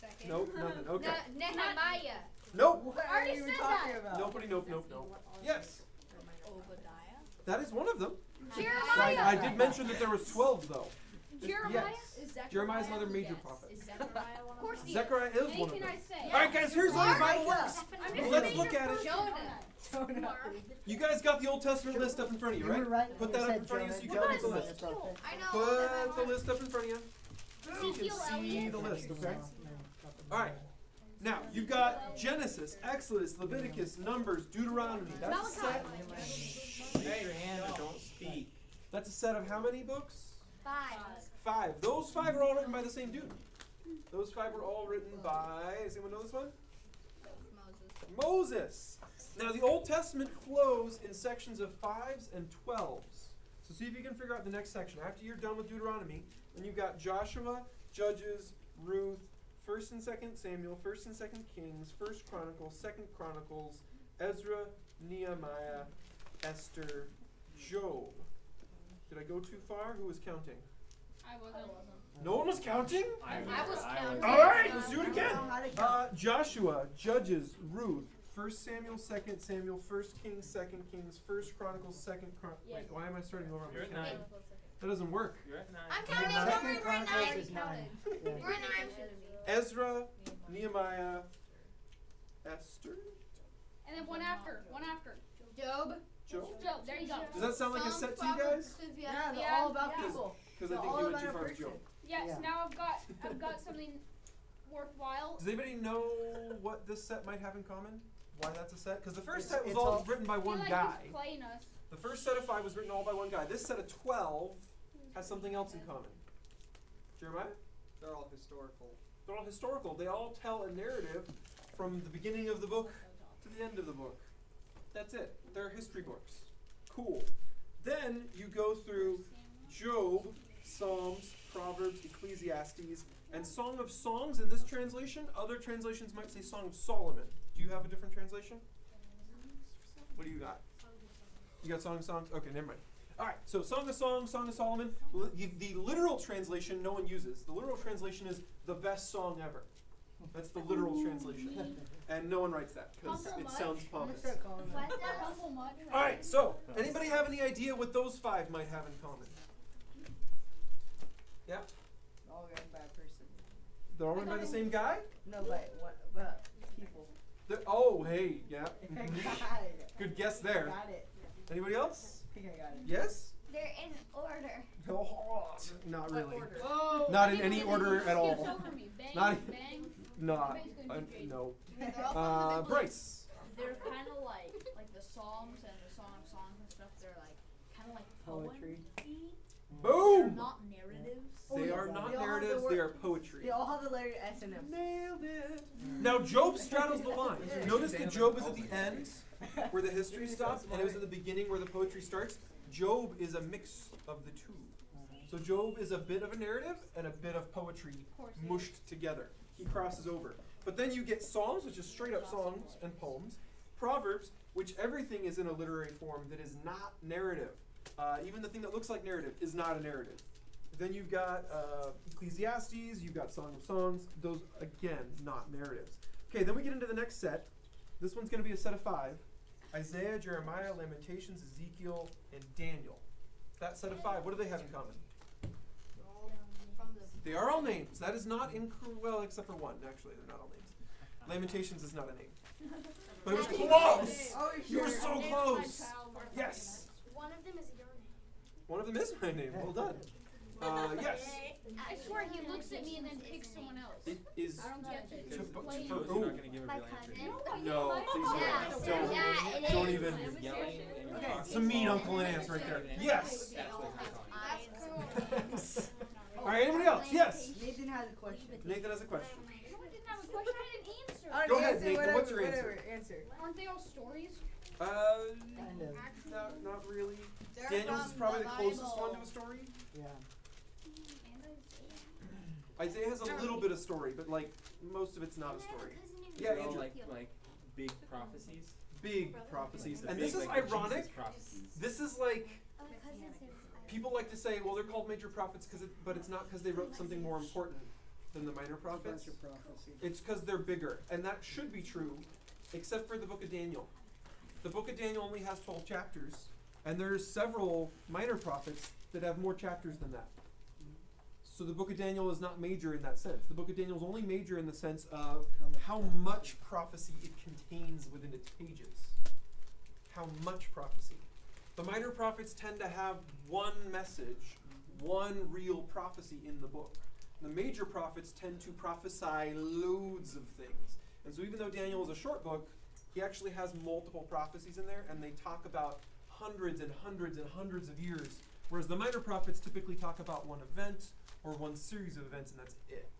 Second. Nope, nothing. Okay. Nehemiah. Nope. What I already are you said talking that. about? Nobody, nope. Yes. Obadiah? That is one of them. Jeremiah. I did mention that there was 12 though. Jeremiah? Yes. Jeremiah's another major prophet. Is Zechariah one Of course he is. Zechariah is Many one of can them. I say? Alright guys, here's how the Bible works. I'm just Let's a look major at it. Jonah. You guys got the Old Testament list up in front of you, You were right? right. Put when that you up in said front of you so you can Jonah. look at the Jonah's list. a prophet. I know. Put the list up in front of you so you can see the list, okay? Alright. Now, you've got Genesis, Exodus, Leviticus, Numbers, Deuteronomy. That's a set. Raise your hand or don't speak. That's a set of how many books? 5. 5. Those 5 are all written by the same dude. Those 5 were all written by, does anyone know this one? Moses. Now the Old Testament flows in sections of 5s and 12s. So see if you can figure out the next section. After you're done with Deuteronomy, then you've got Joshua, Judges, Ruth, 1st and 2nd Samuel, 1st and 2nd Kings, 1st Chronicles, 2nd Chronicles, Ezra, Nehemiah, Esther, Job. Did I go too far? Who was counting? I wasn't. No one was counting? I was counting. All right, let's do it again. Joshua, Judges, Ruth, 1st Samuel, 2nd Samuel, 1st Kings, 2nd Kings, 1st Chronicles, 2nd Chronicles. Wait, why am I starting over on You're this at one? 9. That doesn't work. You're at 9. I'm counting. Second Don't worry, we're at Chronicles 9. is 9. We're at 9. Ezra, Nehemiah, Esther, And then one after. Job. Job. Job, there you go. Does that sound like a set to you guys? Yeah, they're all about Yeah. people. Because I They're think all you went about too a far with person. Job. Yes, Yeah. now I've got something worthwhile. Does anybody know what this set might have in common? Why that's a set? Because the first It's- set was it's all all- written by I feel one like guy. he's playing us. The first set of 5 was written all by one guy. This set of 12 has something else in common. Jeremiah? They're all historical. They're all historical. They all tell a narrative from the beginning of the book to the end of the book. That's it. They're history books. Cool. Then you go through Job, Psalms, Proverbs, Ecclesiastes, and Song of Songs in this translation. Other translations might say Song of Solomon. Do you have a different translation? What do you got? You got Song of Songs? Okay, never mind. All right, so Song of Songs, Song of Solomon. The literal translation no one uses. The literal translation is the best song ever. That's the literal translation. And no one writes that because it sounds pompous. All right, so anybody have any idea what those 5 might have in common? Yeah? All written by a person. They're all written by the same guy? No, but people. Oh, hey, yeah. I got it. Good guess there. Got it. Anybody else? I think I got it. Yes? They're in order. Oh, not really. Whoa, Not in any order at all. Skips over me. Bang, Not- bang. Not. No. Bryce. They're kind of like the Psalms and the Song of Songs and stuff. They're like kind of like Poetry. Boom! Not narratives. They are not They all have the narratives, word- they are poetry. They all have the letter S in them. Nailed it. Now Job straddles the line. Notice that Job is at the end where the history stops, and it was at the beginning where the poetry starts. Job is a mix of the two. So Job is a bit of a narrative and a bit of poetry mushed together. He crosses over. But then you get Psalms, which is straight up songs and poems. Proverbs, which everything is in a literary form that is not narrative. Even the thing that looks like narrative is not a narrative. Then you've got Ecclesiastes, you've got Song of Songs. Those, again, not narratives. Okay, then we get into the next set. This one's going to be a set of 5. Isaiah, Jeremiah, Lamentations, Ezekiel, and Daniel. That set of 5, what do they have in common? They are all names. That is not well, except for one, actually. They're not all names. Lamentations is not a name. But it was close! Oh, You were sure. so close! Yes! One of them is your name. One of them is my name. Well done. Yes. I swear he looks at me and then picks someone else. It is. I don't get it. To- He's to- playing. to- You're ooh. not gonna give a My real answer. cousin. No, please Yeah, don't. so yeah, it Don't is. even. Yelling and you're talking. It's a mean Uncle and Aunt right there. Yes. That's what you're talking. All right. Anybody else? Yes. Nathan has a question. Nathan has a question. I didn't have a question. I didn't answer. Oh, Go ahead, answer, Nathan. whatever, What's your answer? whatever, answer. Aren't they all stories? Kind of. Not really. They're Daniel's is from probably the the closest Bible. one to a story. Yeah. Isaiah has a little bit of story, but like most of it's not a story. Yeah, They're all Andrew. like big prophecies. Big prophecies, The and big, this is like, Jesus ironic. prophecies. This is like people like to say, well, they're called major prophets but it's not because they wrote something more important than the minor prophets. Bunch of prophecy. It's because they're bigger, and that should be true, except for the book of Daniel. The book of Daniel only has 12 chapters, and there's several minor prophets that have more chapters than that. So the book of Daniel is not major in that sense. The book of Daniel is only major in the sense of how much prophecy it contains within its pages. How much prophecy. The minor prophets tend to have one message, one real prophecy in the book. The major prophets tend to prophesy loads of things. And so even though Daniel is a short book, he actually has multiple prophecies in there, and they talk about hundreds and hundreds and hundreds of years, whereas the minor prophets typically talk about one event or one series of events, and that's it.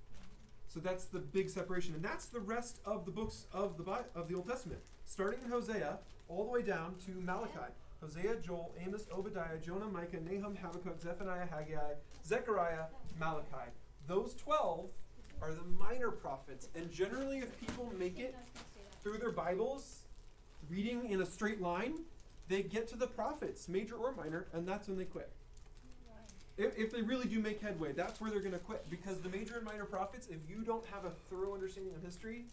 So that's the big separation, and that's the rest of the books of the Old Testament, starting in Hosea all the way down to Malachi. Hosea, Joel, Amos, Obadiah, Jonah, Micah, Nahum, Habakkuk, Zephaniah, Haggai, Zechariah, Malachi. Those 12 are the minor prophets, and generally if people make it through their Bibles, reading in a straight line, they get to the prophets, major or minor, and that's when they quit. If they really do make headway, that's where they're going to quit, because the major and minor prophets, if you don't have a thorough understanding of history,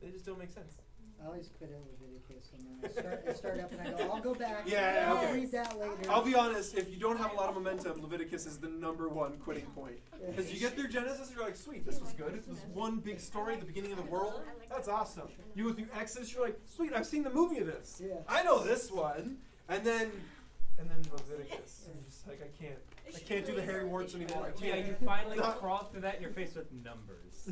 they just don't make sense. I always quit at Leviticus, and then I start up and I go, I'll go back. Yeah, I'll okay. read that later. I'll be honest, if you don't have a lot of momentum, Leviticus is the #1 quitting point. Because you get through Genesis, you're like, sweet, this was good. It was one big story at the beginning of the world. That's awesome. You go through Exodus, you're like, sweet, I've seen the movie of this. Yeah. I know this one. And then and then Leviticus. I'm just like, I can't do the hairy warts anymore. I Yeah, can't. you finally crawled through that and you're faced with numbers.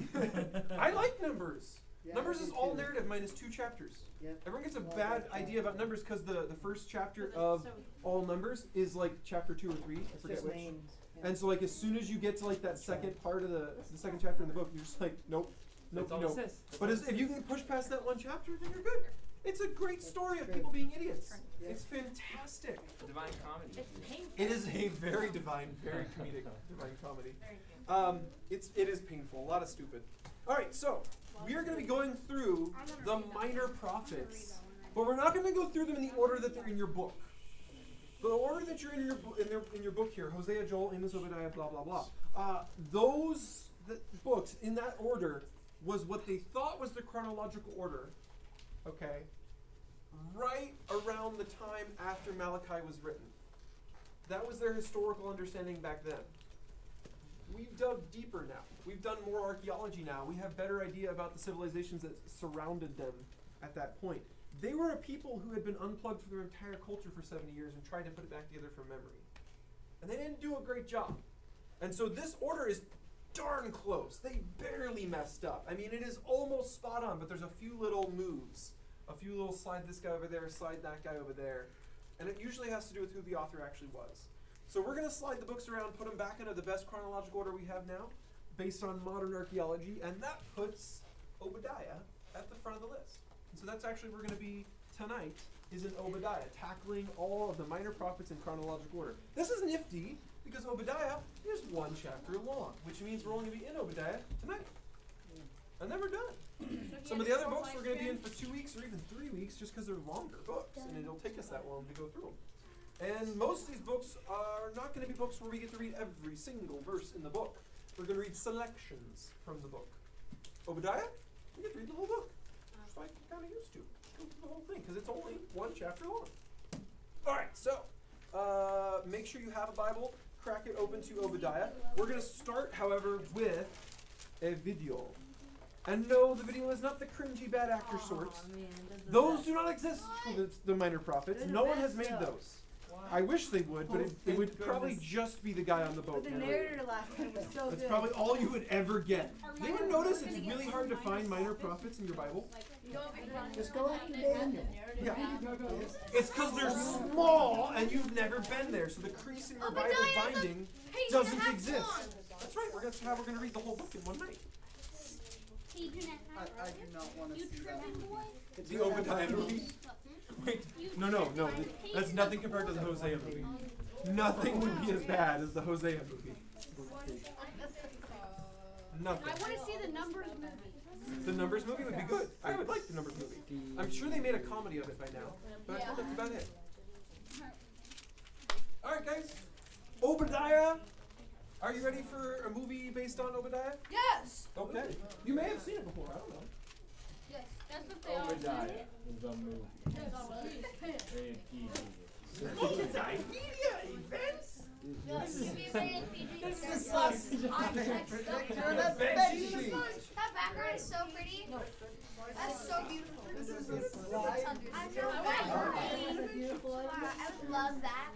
I like numbers. Yeah, Numbers I is do all too. narrative minus 2 chapters. Yep. Everyone gets a Well, bad yeah. idea about numbers because the first chapter of all numbers is like chapter 2 or 3. I It's forget just which. names. Yeah. And so like as soon as you get to like that second part of the second chapter in the book, you're just like, nope, That's all nope. it says. But if you can push past that one chapter, then you're good. It's a great story of people being idiots. Yeah. It's fantastic. Divine comedy. It's painful. It is a very divine, very comedic divine comedy. It is painful, a lot of stupid. All right, so we are going to be going through the minor prophets, but we're not going to go through them in the order that they're in your book. The order that you're in your book here, Hosea, Joel, Amos, Obadiah, blah blah blah. Those books in that order was what they thought was the chronological order. Okay, right around the time after Malachi was written. That was their historical understanding back then. We've dug deeper now. We've done more archaeology now. We have better idea about the civilizations that surrounded them at that point. They were a people who had been unplugged from their entire culture for 70 years and tried to put it back together from memory. And they didn't do a great job. And so this order is darn close. They barely messed up. I mean, it is almost spot on, but there's a few little moves. A few little slide this guy over there, slide that guy over there. And it usually has to do with who the author actually was. So we're going to slide the books around, put them back into the best chronological order we have now, based on modern archaeology, and that puts Obadiah at the front of the list. And so that's actually where we're going to be tonight, is in Obadiah, tackling all of the minor prophets in chronological order. This is nifty, because Obadiah is one chapter long, which means we're only going to be in Obadiah tonight. And then we're done. Some of the other books we're going to be in for 2 weeks or even 3 weeks just because they're longer books, and it'll take us that long to go through them. And most of these books are not going to be books where we get to read every single verse in the book. We're going to read selections from the book. Obadiah, we get to read the whole book. Just like you're kind of used to. Just go through the whole thing, because it's only one chapter long. All right, so make sure you have a Bible. Crack it open to Obadiah. We're going to start, however, with a video. And no, the video is not the cringy bad actor sorts. Those do not exist for the minor prophets. No one has made those. I wish they would, but it would probably just be the guy on the boat. But the narrator last time was so That's good. probably all you would ever get. Anyone notice it's really hard to find minor prophets in your Bible? Just go after Daniel. Yeah. It's because they're small and you've never been there, so the crease in your Bible binding doesn't exist. That's right. We're gonna read the whole book in one night. I do not want to see that. The Obadiah movie. Wait, no. That's nothing compared to the Hosea movie. Nothing would be as bad as the Hosea movie. Nothing. I want to see the Numbers movie. The Numbers movie would be good. I would like the Numbers movie. I'm sure they made a comedy of it by now, but I think that's about it. All right, guys. Obadiah. Are you ready for a movie based on Obadiah? Yes! Okay. You may have seen it before. I don't know. Yes, that's what they all Obadiah, say. the movie. Rated PG. Multimedia events. That background is so pretty. That's so beautiful. This is a slide. I know. I would love that.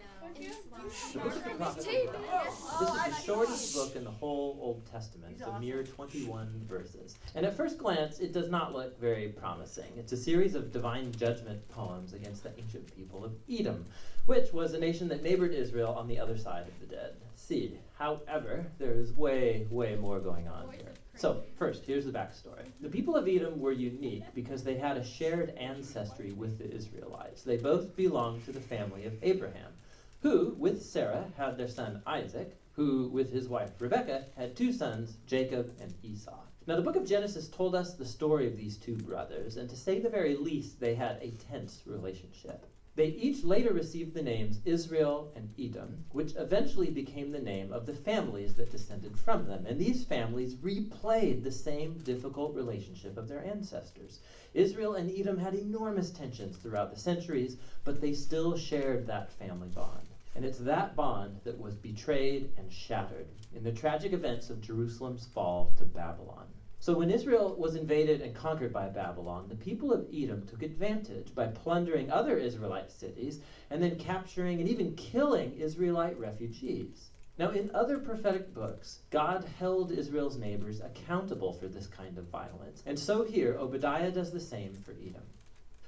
The book of the prophet Obadiah. This is the shortest book in the whole Old Testament. It's a mere 21 verses. And at first glance, it does not look very promising. It's a series of divine judgment poems against the ancient people of Edom, which was a nation that neighbored Israel on the other side of the Dead Sea. However, there is way, way more going on here. So, first, here's the backstory. The people of Edom were unique because they had a shared ancestry with the Israelites. They both belonged to the family of Abraham, who, with Sarah, had their son Isaac, who, with his wife Rebekah, had two sons, Jacob and Esau. Now, the book of Genesis told us the story of these two brothers, and to say the very least, they had a tense relationship. They each later received the names Israel and Edom, which eventually became the name of the families that descended from them. And these families replayed the same difficult relationship of their ancestors. Israel and Edom had enormous tensions throughout the centuries, but they still shared that family bond. And it's that bond that was betrayed and shattered in the tragic events of Jerusalem's fall to Babylon. So when Israel was invaded and conquered by Babylon, the people of Edom took advantage by plundering other Israelite cities and then capturing and even killing Israelite refugees. Now, in other prophetic books, God held Israel's neighbors accountable for this kind of violence. And so here, Obadiah does the same for Edom.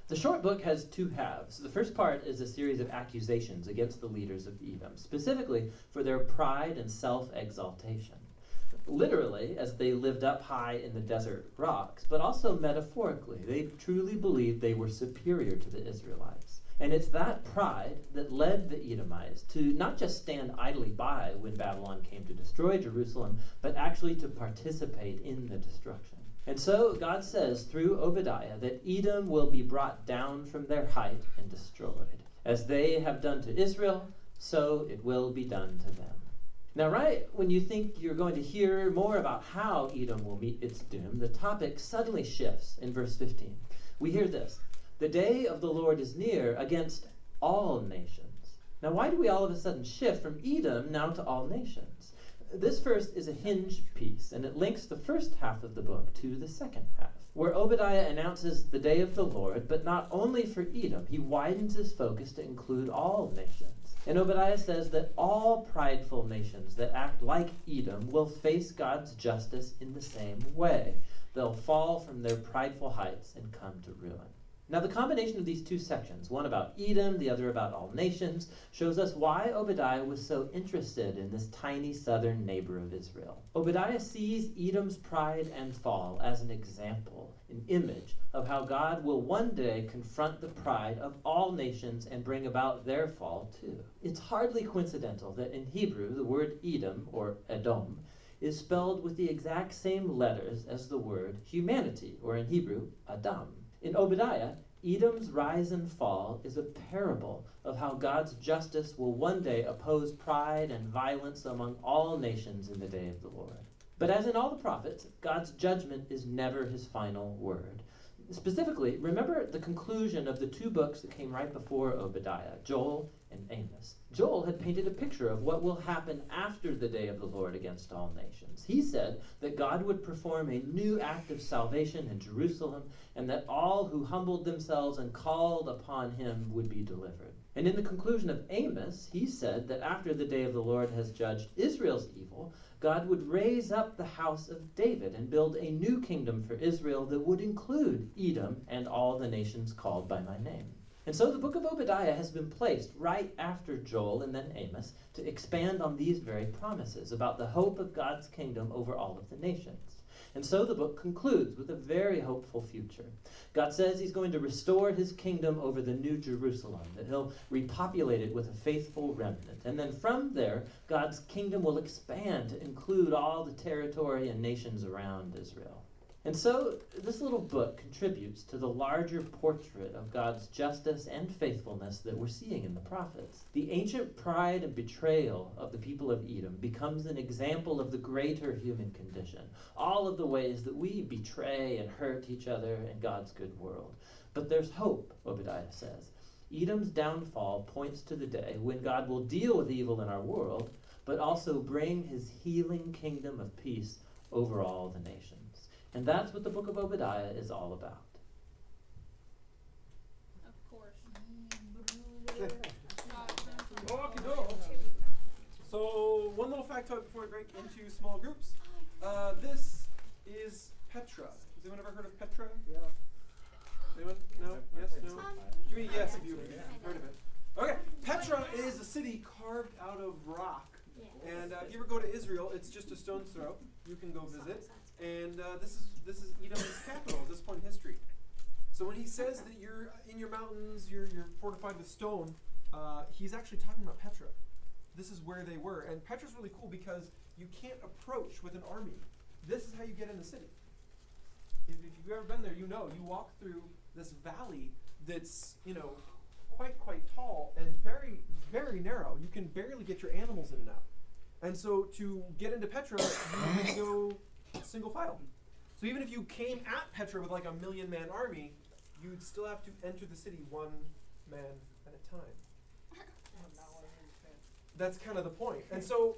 The short book has two halves. The first part is a series of accusations against the leaders of Edom, specifically for their pride and self-exaltation. Literally, as they lived up high in the desert rocks, but also metaphorically, they truly believed they were superior to the Israelites. And it's that pride that led the Edomites to not just stand idly by when Babylon came to destroy Jerusalem, but actually to participate in the destruction. And so God says through Obadiah that Edom will be brought down from their height and destroyed. As they have done to Israel, so it will be done to them. Now, right when you think you're going to hear more about how Edom will meet its doom, the topic suddenly shifts in verse 15. We hear this: "The day of the Lord is near against all nations." Now, why do we all of a sudden shift from Edom now to all nations? This first is a hinge piece, and it links the first half of the book to the second half, where Obadiah announces the day of the Lord, but not only for Edom. He widens his focus to include all nations. And Obadiah says that all prideful nations that act like Edom will face God's justice in the same way. They'll fall from their prideful heights and come to ruin. Now, the combination of these two sections, one about Edom, the other about all nations, shows us why Obadiah was so interested in this tiny southern neighbor of Israel. Obadiah sees Edom's pride and fall as an example, an image of how God will one day confront the pride of all nations and bring about their fall too. It's hardly coincidental that in Hebrew, the word Edom, or Edom, is spelled with the exact same letters as the word humanity, or in Hebrew, Adam. In Obadiah, Edom's rise and fall is a parable of how God's justice will one day oppose pride and violence among all nations in the day of the Lord. But as in all the prophets, God's judgment is never his final word. Specifically, remember the conclusion of the two books that came right before Obadiah, Joel and Amos. Joel had painted a picture of what will happen after the day of the Lord against all nations. He said that God would perform a new act of salvation in Jerusalem, and that all who humbled themselves and called upon him would be delivered. And in the conclusion of Amos, he said that after the day of the Lord has judged Israel's evil, God would raise up the house of David and build a new kingdom for Israel that would include Edom and all the nations called by my name. And so the book of Obadiah has been placed right after Joel and then Amos to expand on these very promises about the hope of God's kingdom over all of the nations. And so the book concludes with a very hopeful future. God says he's going to restore his kingdom over the New Jerusalem, that he'll repopulate it with a faithful remnant. And then from there, God's kingdom will expand to include all the territory and nations around Israel. And so this little book contributes to the larger portrait of God's justice and faithfulness that we're seeing in the prophets. The ancient pride and betrayal of the people of Edom becomes an example of the greater human condition, all of the ways that we betray and hurt each other in God's good world. But there's hope, Obadiah says. Edom's downfall points to the day when God will deal with evil in our world, but also bring his healing kingdom of peace over all the nations. And that's what the book of Obadiah is all about. Of course. So, one little factoid before we break into small groups. This is Petra. Has anyone ever heard of Petra? Yeah. Anyone? No? Yes? No? Give me a yes if you've heard of it. Okay. Petra is a city carved out of rock. And if you ever go to Israel, it's just a stone's throw. You can go visit. And this is Edom's capital at this point in history. So when he says that you're in your mountains, you're fortified with stone, he's actually talking about Petra. This is where they were. And Petra's really cool because you can't approach with an army. This is how you get in the city. If you've ever been there, you know. You walk through this valley that's, quite tall and very, very narrow. You can barely get your animals in and out. And so to get into Petra, you need to go single file. So even if you came at Petra with like a 1,000,000-man army, you'd still have to enter the city one man at a time. That's kind of the point. And so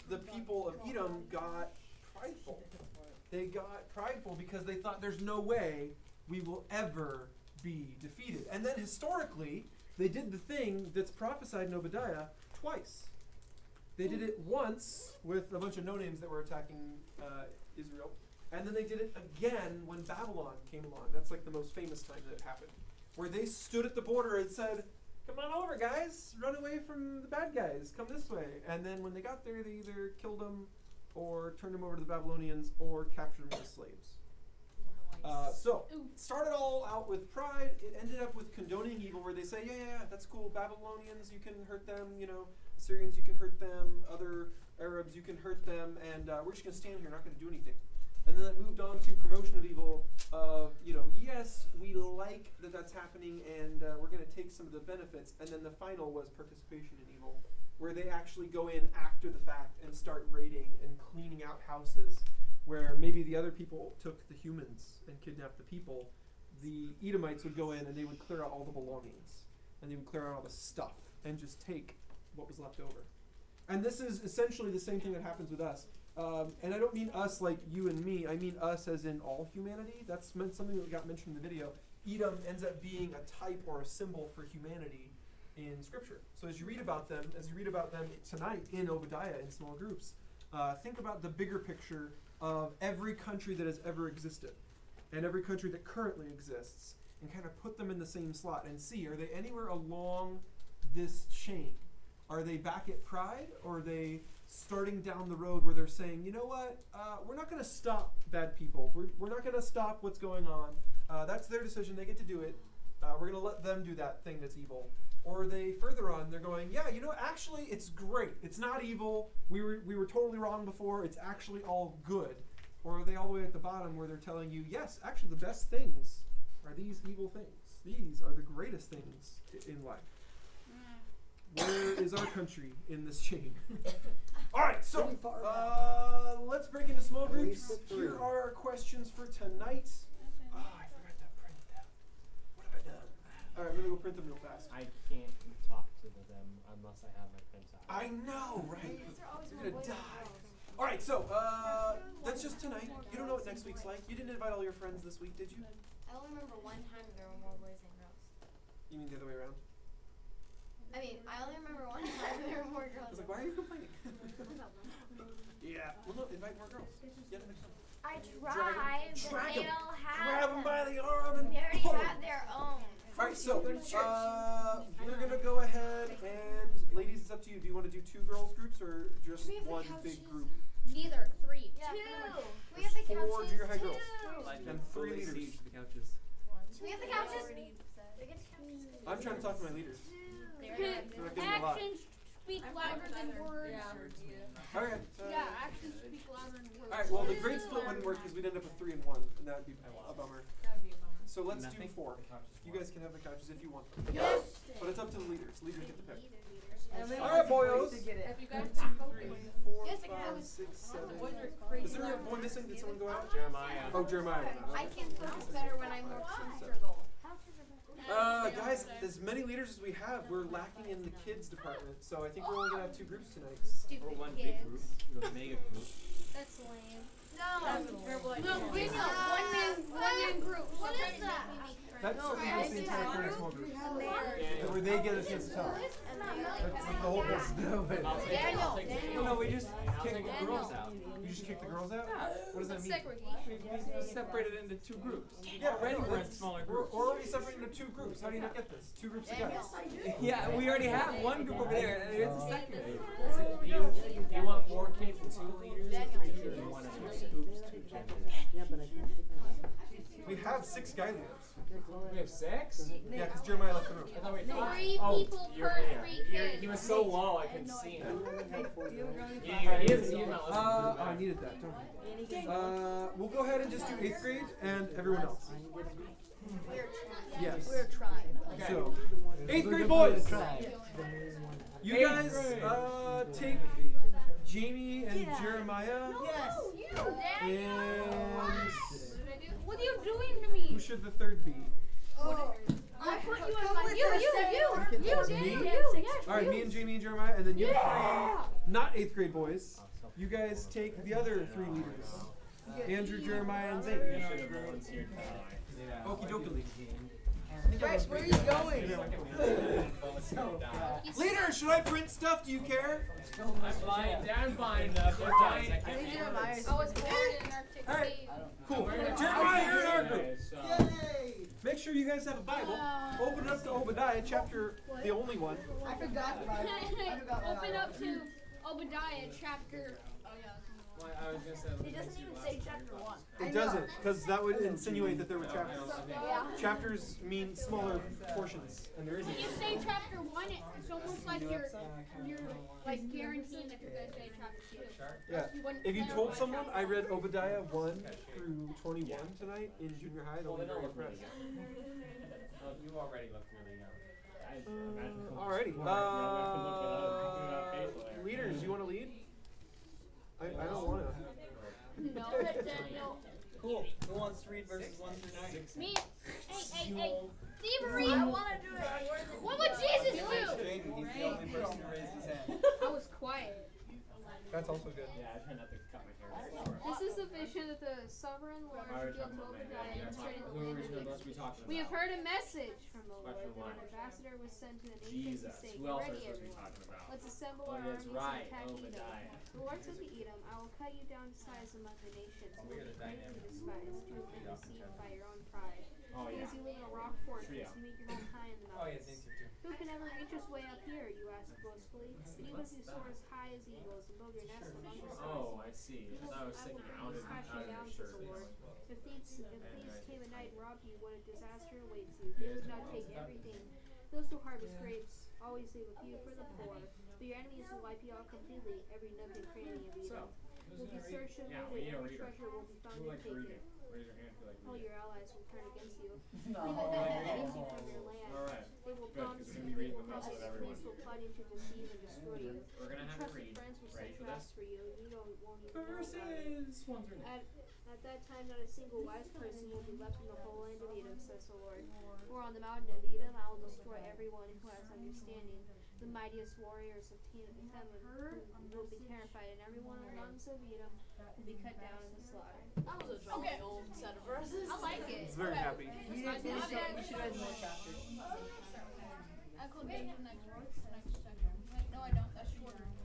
the people of Edom got prideful. They got prideful because they thought there's no way we will ever be defeated. And then historically, they did the thing that's prophesied in Obadiah twice. They did it once with a bunch of no-names that were attacking Israel. And then they did it again when Babylon came along. That's like the most famous time that it happened. Where they stood at the border and said, come on over, guys. Run away from the bad guys. Come this way. And then when they got there, they either killed them or turned them over to the Babylonians or captured them as slaves. So, it started all out with pride. It ended up with condoning evil, where they say, yeah, that's cool. Babylonians, you can hurt them. Assyrians, you can hurt them. Other Arabs, you can hurt them. And we're just going to stand here, not going to do anything. And then it moved on to promotion of evil. Yes, we like that that's happening, and we're going to take some of the benefits. And then the final was participation in evil, where they actually go in after the fact and start raiding and cleaning out houses, where maybe the other people took the humans and kidnapped the people. The Edomites would go in and they would clear out all the belongings, and they would clear out all the stuff and just take what was left over. And this is essentially the same thing that happens with us. And I don't mean us like you and me. I mean us as in all humanity. That's something that got mentioned in the video. Edom ends up being a type or a symbol for humanity in Scripture. So as you read about them tonight in Obadiah in small groups, think about the bigger picture of every country that has ever existed and every country that currently exists, and kind of put them in the same slot and see, are they anywhere along this chain? Are they back at pride, or are they starting down the road where they're saying, you know what, we're not going to stop bad people. We're not going to stop what's going on. That's their decision. They get to do it. We're going to let them do that thing that's evil. Or are they further on, they're going, yeah, actually it's great. It's not evil. We were totally wrong before. It's actually all good. Or are they all the way at the bottom where they're telling you, yes, actually the best things are these evil things. These are the greatest things in life. Where is our country in this chain? All right, so let's break into small groups. Here are our questions for tonight. I forgot to print them. What have I done? All right, I'm going to go print them real fast. I can't talk to them unless I have my printout. I know, right? You're going to die. All right, so that's just tonight. You don't know what next week's like. You didn't invite all your friends this week, did you? I only remember one time there were more boys than girls. You mean the other way around? I only remember one time there were more girls. I was like, why are you complaining? Yeah. Well, no, invite more girls. Get them to come. I tried, but they all have Grab them them. by the arm and They already pull have them. their own. All right, so we're going to go ahead and, ladies, it's up to you. Do you want to do 2 girls groups or just one big group? Neither. 3. Yeah, 2. We have the 4 couches. junior high 2. girls and 3 leaders. The couches. We have the couches. I'm trying to talk to my leaders. Actions speak louder than words. Okay. Yeah, actions speak louder than words. All right, well, the grade split wouldn't work because we'd end up with 3 and 1, and that would be a bummer. That would be a bummer. So let's do 4. You guys can have the couches if you want them. Yes! But it's up to the leaders. Leaders get to pick. All right, boyos. If you guys 1, 2, 3, 4, Yes, I can 5, have 6, 7. boys are crazy. Is there a boy missing? Did someone go out? Jeremiah. Oh, Jeremiah. I can focus better when I'm more comfortable. Guys, as many leaders as we have, we're lacking in the kids department. So I think we're only going to have 2 groups tonight. Stupid Or one kids. big group, mega group. That's lame. No, we know. One-man group. What is that? That's something that's the entire Cuneo small group. Where they get a chance to talk. That's the whole thing. No, we just kick the girls out. You just kick the girls out? What does that mean? We separated into 2 groups. Yeah, Already we're in that's- smaller We're groups. already separated into 2 groups. How do you not get this? 2 groups of guys. Yeah, we already have one group over there, and there's a second group. Do you want 4 kids and 2 leaders, or do you want to mix groups to genders? We have 6 guy leaders. We have 6? Yeah, because Jeremiah left the room. I thought we had 3 Oh, people you're per here. 3 kids. He was so low I couldn't see him. He's not listening. I needed that, don't I? We'll go ahead and just do 8th grade and everyone else. Yes. We're trying. So, 8th grade boys. You guys take Jamie and Jeremiah. Yes. And What are you doing to me? who should the 3rd be? I put you in my you. All right, me and Jamie and Jeremiah, and then you 3 not 8th grade boys. You guys take the other 3 leaders. Andrew, Jeremiah, and You Zane. should have volunteered for that. Yeah. Okie dokie. Rex, where are you going? Leader, should I print stuff? Do you care? I'm flying down, flying up. They're dying. I I think Jeremiah's. I was born in an Arctic Alright. cave. Cool. We're Jeremiah, you're in our group. Okay, so. Make sure you guys have a Bible. Open it up to Obadiah, chapter, the only one. I forgot the Bible. I forgot my Open Bible. up to Obadiah chapter. Well, I was gonna say. It doesn't even say chapter 1. It doesn't, because that would insinuate that there were chapters. Yeah. Chapters mean smaller portions, and there isn't. When you say chapter 1, it's almost like you're like guaranteeing that you're gonna say chapter 2. Yeah. You wouldn't If you clarify told someone chapter I read Obadiah 1 through 21 tonight in junior high, they'll be very impressed. Well, you already look really young. Alrighty. Leaders, you want to lead? I don't want to. No. Cool. Who wants to read verses 1 through 9? Me. Hey. Thievery. I want to do it more than What would Jesus do? Jaden, he's the only person who raised his hand. I was quiet. That's also good. Yeah, I try not to cut my hair very short. This is the vision that the sovereign Lord revealed to Obadiah concerning the land of Israel. We have heard a message from the Lord. An ambassador was sent to the nations to Jesus. say, Who "Get else are ready, we supposed to be everyone. talking about? Let's assemble Oh, our that's armies right, and attack Edom." Obadiah. The Lord said to Edom, "I will cut you down to size among the nations, and will be greatly despised. You have been deceived by your own pride. Oh, yeah. Because you live in a rock fortress, Trio. you make your home high in the Oh, mountains. yes, too. Who can ever reach his way up here, you ask boastfully? Even if you soar as high as eagles and build your nest among the stars. Oh, I see. I thought I was sticking out of Crashing down, your says shirt. the Lord. If thieves came at night and robbed you, what a disaster awaits you. They would not take everything. Those who harvest grapes always leave a few for the poor. But your enemies will wipe you out completely, every nook and cranny of Edom. Will be searched and Yeah, looted, we need a every reader. treasure will be found Who and likes to read taken. it? Raise your hand if you like All reading. your allies will turn against you. No. They will not chase you from your land. Alright. They will Good, promise 'cause you we're gonna be they reading will the help message of you. everyone. Police will plotting to deceive and destroy you. We're gonna have to Trusted read. friends will Ready stand for this? fast for you. You won't even know about it. Verses 1 through 9. At that time, not a single wise person will be left in the whole land of Edom, says the Lord. For on the mountain of Edom, I will destroy everyone who has understanding. The mightiest warriors of Teman will be terrified, and everyone on the mountains of Edom will be cut down in the slaughter. That was a jolly old set of verses. I like it. It's very happy. We should read more chapters. I could go to the next section. Wait, no, I don't. That's shorter. I'm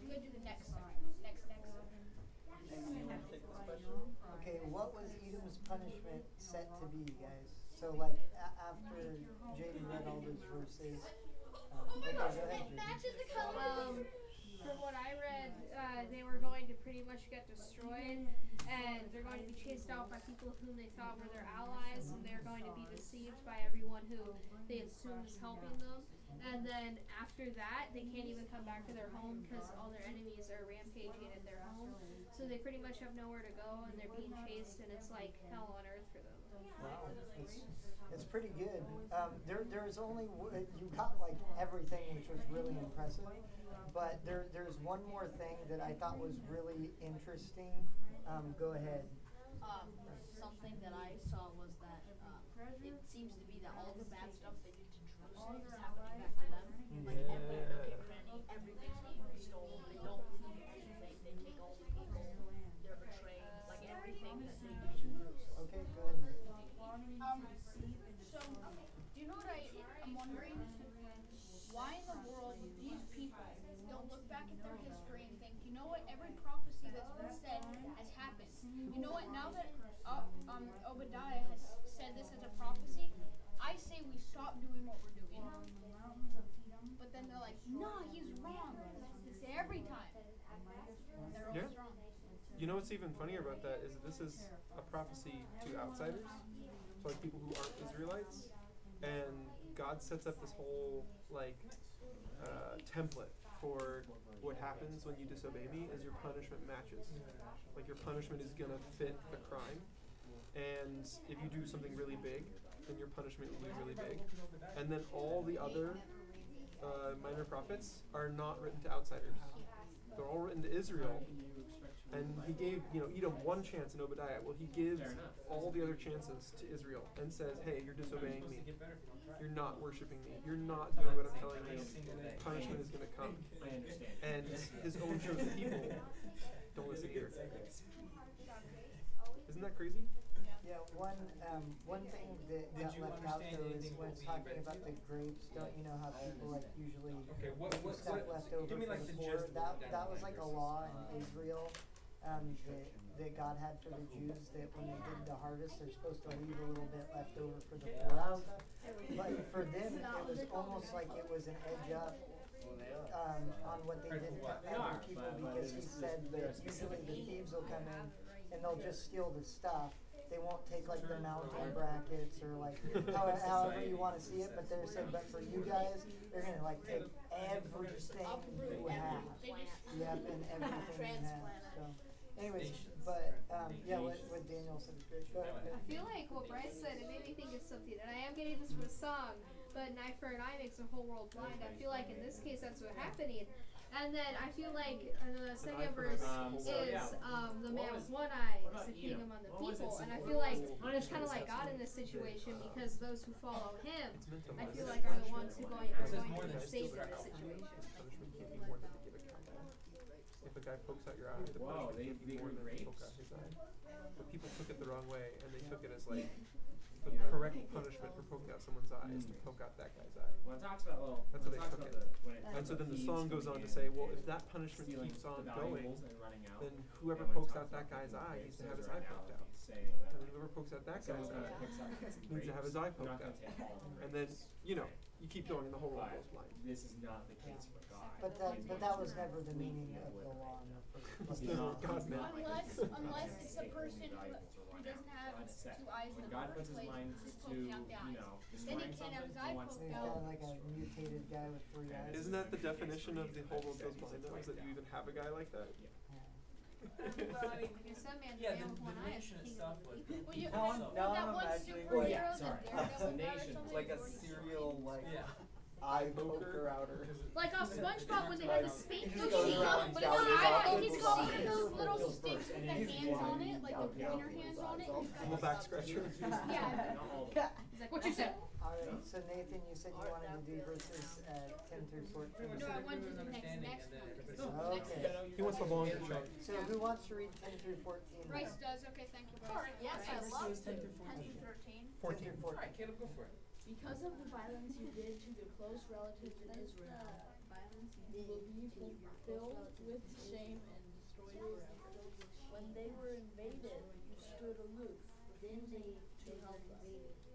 gonna do the next section. Next. Okay, what was Edom's punishment set to be, guys? So, like, after Jaden read all those verses, okay, go ahead, Jaden. From what I read, they were going to pretty much get destroyed, and they're going to be chased out by people whom they thought were their allies, and they're going to be deceived by everyone who they assume is helping them. And then after that, they can't even come back to their home because all their enemies are rampaging at their home. So they pretty much have nowhere to go, and they're being chased, and it's like hell on earth for them. Wow, it's pretty good. There's only you got like everything, which was really impressive. But there's one more thing that I thought was really interesting. Go ahead. Something that I saw was that it seems to be that all the bad stuff they did to Jerusalem is happening back to them. Like every nook and cranny, everything's being stolen. They don't keep anything. They take all the people. They're betraying. Like everything that they do to Jerusalem. Okay, good. So, do you know what I'm wondering? Why in the world would these people don't look back at their history and think, you know what, every prophecy that's been said has happened. You know what, now that Obadiah has said this as a prophecy, I say we stop doing what we're doing. But then they're like, no, he's wrong. They say every time. They're always wrong. You know what's even funnier about that is that this is a prophecy to outsiders, so like people who aren't Israelites, and God sets up this whole template for what happens when you disobey me is your punishment matches. Like your punishment is gonna fit the crime, and if you do something really big, then your punishment will be really big. And then all the other minor prophets are not written to outsiders. They're all written to Israel. And he gave, Edom one chance in Obadiah. Well, he gives all the other chances to Israel and says, hey, you're disobeying me. You're not worshiping me. You're not doing what I'm telling you. Punishment is going to come. And his own chosen people don't listen either. Isn't that crazy? Yeah, one thing that got left out though is when it's talking about the grapes. Don't you know how people like usually keep stuff left over give me like for the the poor? gist. That was like a law in Israel that God had for the Jews, that when they did the harvest, they're supposed to leave a little bit left over for the poor and stuff. But for them, it was almost like it was an edge up on what they did to other people, because he said that usually the thieves will come in and they'll just steal the stuff. They won't take like the mountain brackets or like however you want to see it, but they're saying, but for you guys, they're gonna like take everything you have. Yep, and everything you have. So, anyways, but yeah, what Daniel said is great. Go ahead. I feel like what Bryce said, it made me think of something, and I am getting this from a song, but an eye for an eye makes the whole world blind. I feel like in this case that's what's happening. And then I feel like the second verse is the man with one eye is the king among the people. And I feel like it's kind of like God in this situation, because those who follow him, I feel like are the ones who are going to be saved in this situation. Punishment can't be more than to give a cow. If a guy pokes out your eye, the punishment can't be more than to poke out his eye. But people took it the wrong way, and they took it as like the correct punishment for poking out someone's eye is to poke out that guy's eye. Well, it talks about, that's how they took it. And so then the song goes on to say, well, if that punishment keeps on going, then whoever pokes out that guy's eye needs to have his eye poked out. And then whoever pokes out that guy's eye needs to have his eye poked out. And then, you keep going and the whole world goes blind. This is not the case for God. But that was never the meaning of the law in the first place. Unless it's a person who doesn't have two eyes in the God puts first his place, mind just to, poking out the eyes. Then he can't have his eye poked He's out. got like a mutated guy with 3 eyes. Isn't that the definition of the whole world goes blind though? Is that you even have a guy like that? Well, I mean, because some man with one eye is the king among the people. Well, you, Now that I'm one imagining superhero like, that Daredevil got or something. like a serial eye poker outer. Like on SpongeBob when they had the spank He just goes machine. around and But shouts it's out not He's got one of those little sticks with the hands on it, like the pointer hands on it. Little back scratcher. Yeah. He's like, what you said? Alright, so Nathan, you said you wanted to do verses 10 through 14. No, I went to the next one. Okay. He wants the longer chunk. So who wants to read 10 through 14? Bryce does. Okay, thank you, Bryce. Yes, I love 10 10 through 13. 10 through 14. Alright, Caleb, go for it. Because of the violence you did to your close relatives in Israel, you will be filled with shame and destroyed forever. When they were invaded, you stood aloof, refusing to help us.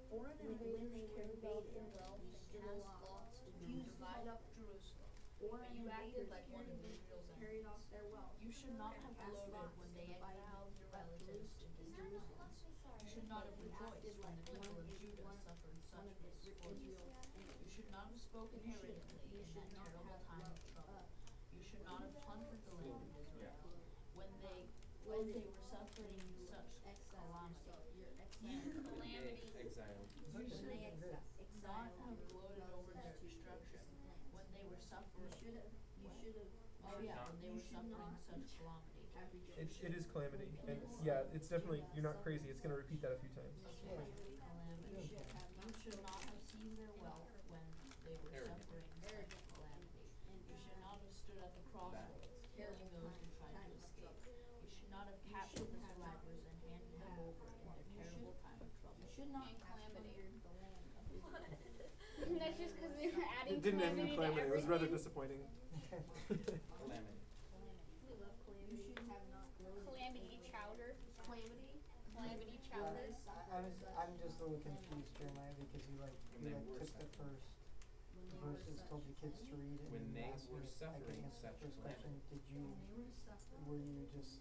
Foreign invaders carried out their wealth and cast lots to divide up Jerusalem. Foreign invaders like one of Israel's carried off their wealth. You should not have gloated when they exiled your relatives into Jerusalem. You should not have rejoiced when the people of Judah suffered such misfortune. You should not have spoken arrogantly in that terrible time of trouble. You should not have plundered the land of Israel when they were suffering such calamity. Exile. You should not have gloated over their destruction when they were suffering. When they were suffering such calamity. It is calamity, and yeah, it's definitely, you're not crazy. It's going to repeat that a few times. Calamity. You should not have seized their wealth when they were suffering such calamity. You should not have stood at the crossroads, killing those who tried to escape. You should not have captured the survivors and handed them over in their terrible time of trouble. You should not have plundered the land of Israel. That's just because they were adding It didn't end in calamity to calamity. It was rather everything. disappointing. Calamity. We love calamity. You should have not gloated. Calamity chowder. Calamity? Calamity chowder. I'm just a little confused, Jeremiah, because you took the first verses, told the kids to read it, When and they asked me were if I could suffering answer the such first question. Were you just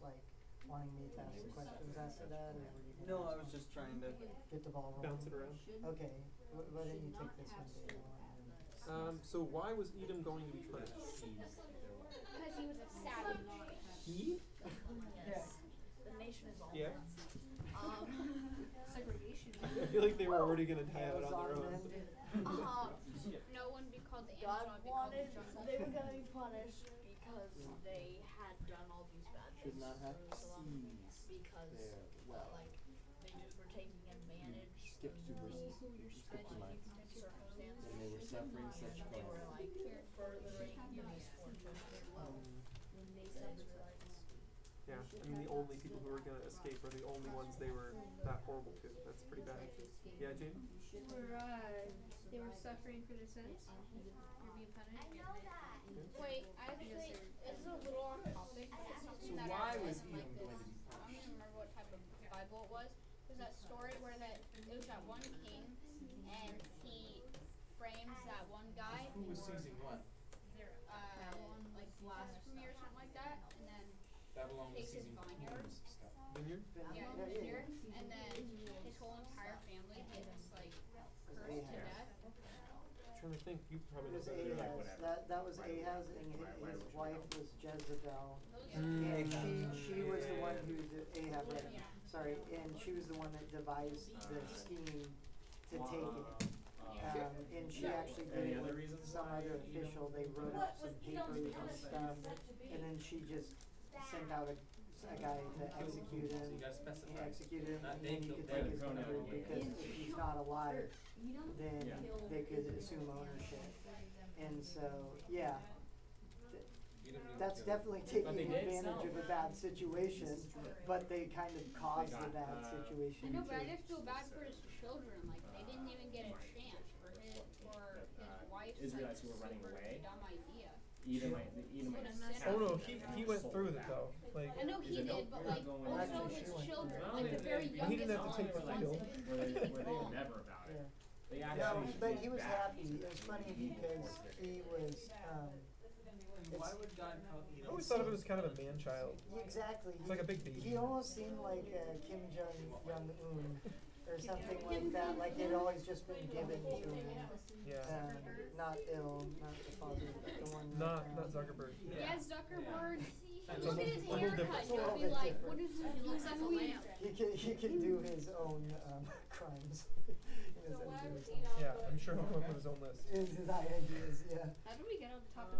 wanting me to ask the questions after that, or were you No, I was just trying to get the ball rolling? Bounce it around. Okay, why didn't you take this one, Daniel? So why was Edom going to be punished? Because he was a savage. He? Yes. The nation is all Yeah. Segregation. I feel like they were already going to die out on their own. No one be called the God Amazon, be called the wanted, jungle. they were gonna be punished because they had done all these bad should not have seized because their wealth. like they just were taking advantage Skip two verses. You skip two lines. circumstances. And they were suffering such And they were calamity. like furthering your misfortune and wealth. Yeah, I mean the only people who were gonna escape are the only ones they were that horrible to. That's pretty bad. Yeah, Jane? They were suffering for their sins. You're being punished. Wait, I actually, this is a little off topic. But it's something So that why I read was in, like, Edom this, going to be I don't even remember what type of Bible it was. There's that story where it was that one king, and he frames that one guy Who was seizing what? like blasphemy or something like that, and then Babylon was takes his seizing vineyard. stuff. Vineyard? Yeah, vineyard, and then his whole entire family gets like cursed to death. I'm trying to think. You probably It was know better. Ahaz. That was Ahaz, and his wife was Jezebel. Mm. And she was the one who Ahab, right? Sorry, and she was the one that devised the scheme to take it. And she actually did it with some other official. They wrote up some papers and stuff, and then she just sent out a guy to execute him. So you gotta specify. He executed him, Not and then you could take his Cuneo, number yeah. because if he's not alive, then they could assume ownership. And so, yeah. That's definitely taking But they did advantage of a bad situation, but they kind of caused the bad I situation know, but I too. just feel bad for his children. Like they didn't even get a chance for his wife's Israelites who were running super away. dumb idea. Edomites. Oh no, he went through with it though. Like I know he did, but like also his children, like the very youngest. he didn't have to take the field. Where they were never about it. They Yeah, actually but did he was that. happy. It was funny because he was, Why would God call I always thought of it as kind of a man child. exactly. It's like a big baby. He almost seemed like Kim Jong-un or something like that. Like it had always just been given to him. Yeah. Not ill, not the father, but the one. Not Zuckerberg. Yeah, Zuckerberg. It's Look at his a little haircut. different. You'll be like, what is he? He looks like a lamb. He can do his own crimes. He knows how to do his own. Yeah, I'm sure he'll come up with his own list. His ideas, yeah. How do we get on the topic?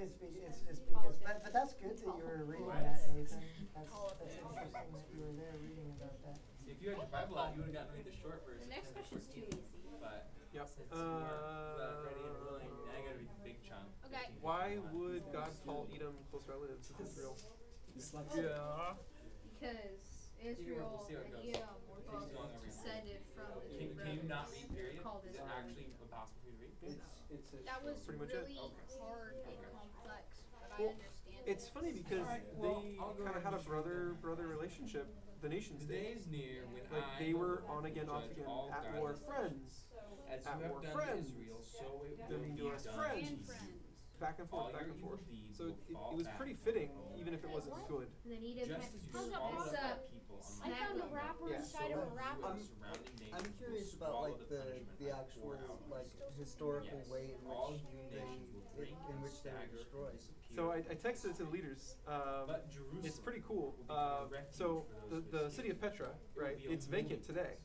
It's just because, but that's good that you were reading that, Nathan. That's interesting that you were there reading about that. See, if you had your Bible out, you would have gotten to read the short version. The next question's too easy. But Yep. since you weren't ready and willing, now you gotta read the big chunk. Okay. Why would God call Edom close relatives with Israel? Yeah. Because Israel See how it and goes. Edom were both He's going over here. descended from the Can two you not brothers read period? called Is it Israel. actually impossible for you to read? That was Pretty much it. really hard and complex, but I Well, understand. it's funny because well, they I'll go kind of ahead had a and brother relationship. The nations The day did. is near when Like I, they were the on Lord, again, will off judge again, all at godless war, flesh. friends. As At you have war, done friends. to Israel, so it Then will we be do as done friends. to you. Back and All forth, back your and evil forth. deeds So will it fall was back pretty on fitting, you. even if it wasn't good. And then Edom Just had as you to swallowed pick up up people on I found a wrapper Yeah, inside so of a what- wrapper. I'm- surrounding nations I'm curious will about swallow like the punishment like actual pour out. like historical Yes. way in All which you they nations will drink in and which they were stagger and destroyed. disappear. So I texted it to the leaders. But Jerusalem It's pretty cool. will become a refuge So for the, those who the escape. city of Petra, It will right? be a It's vacant wilderness. today,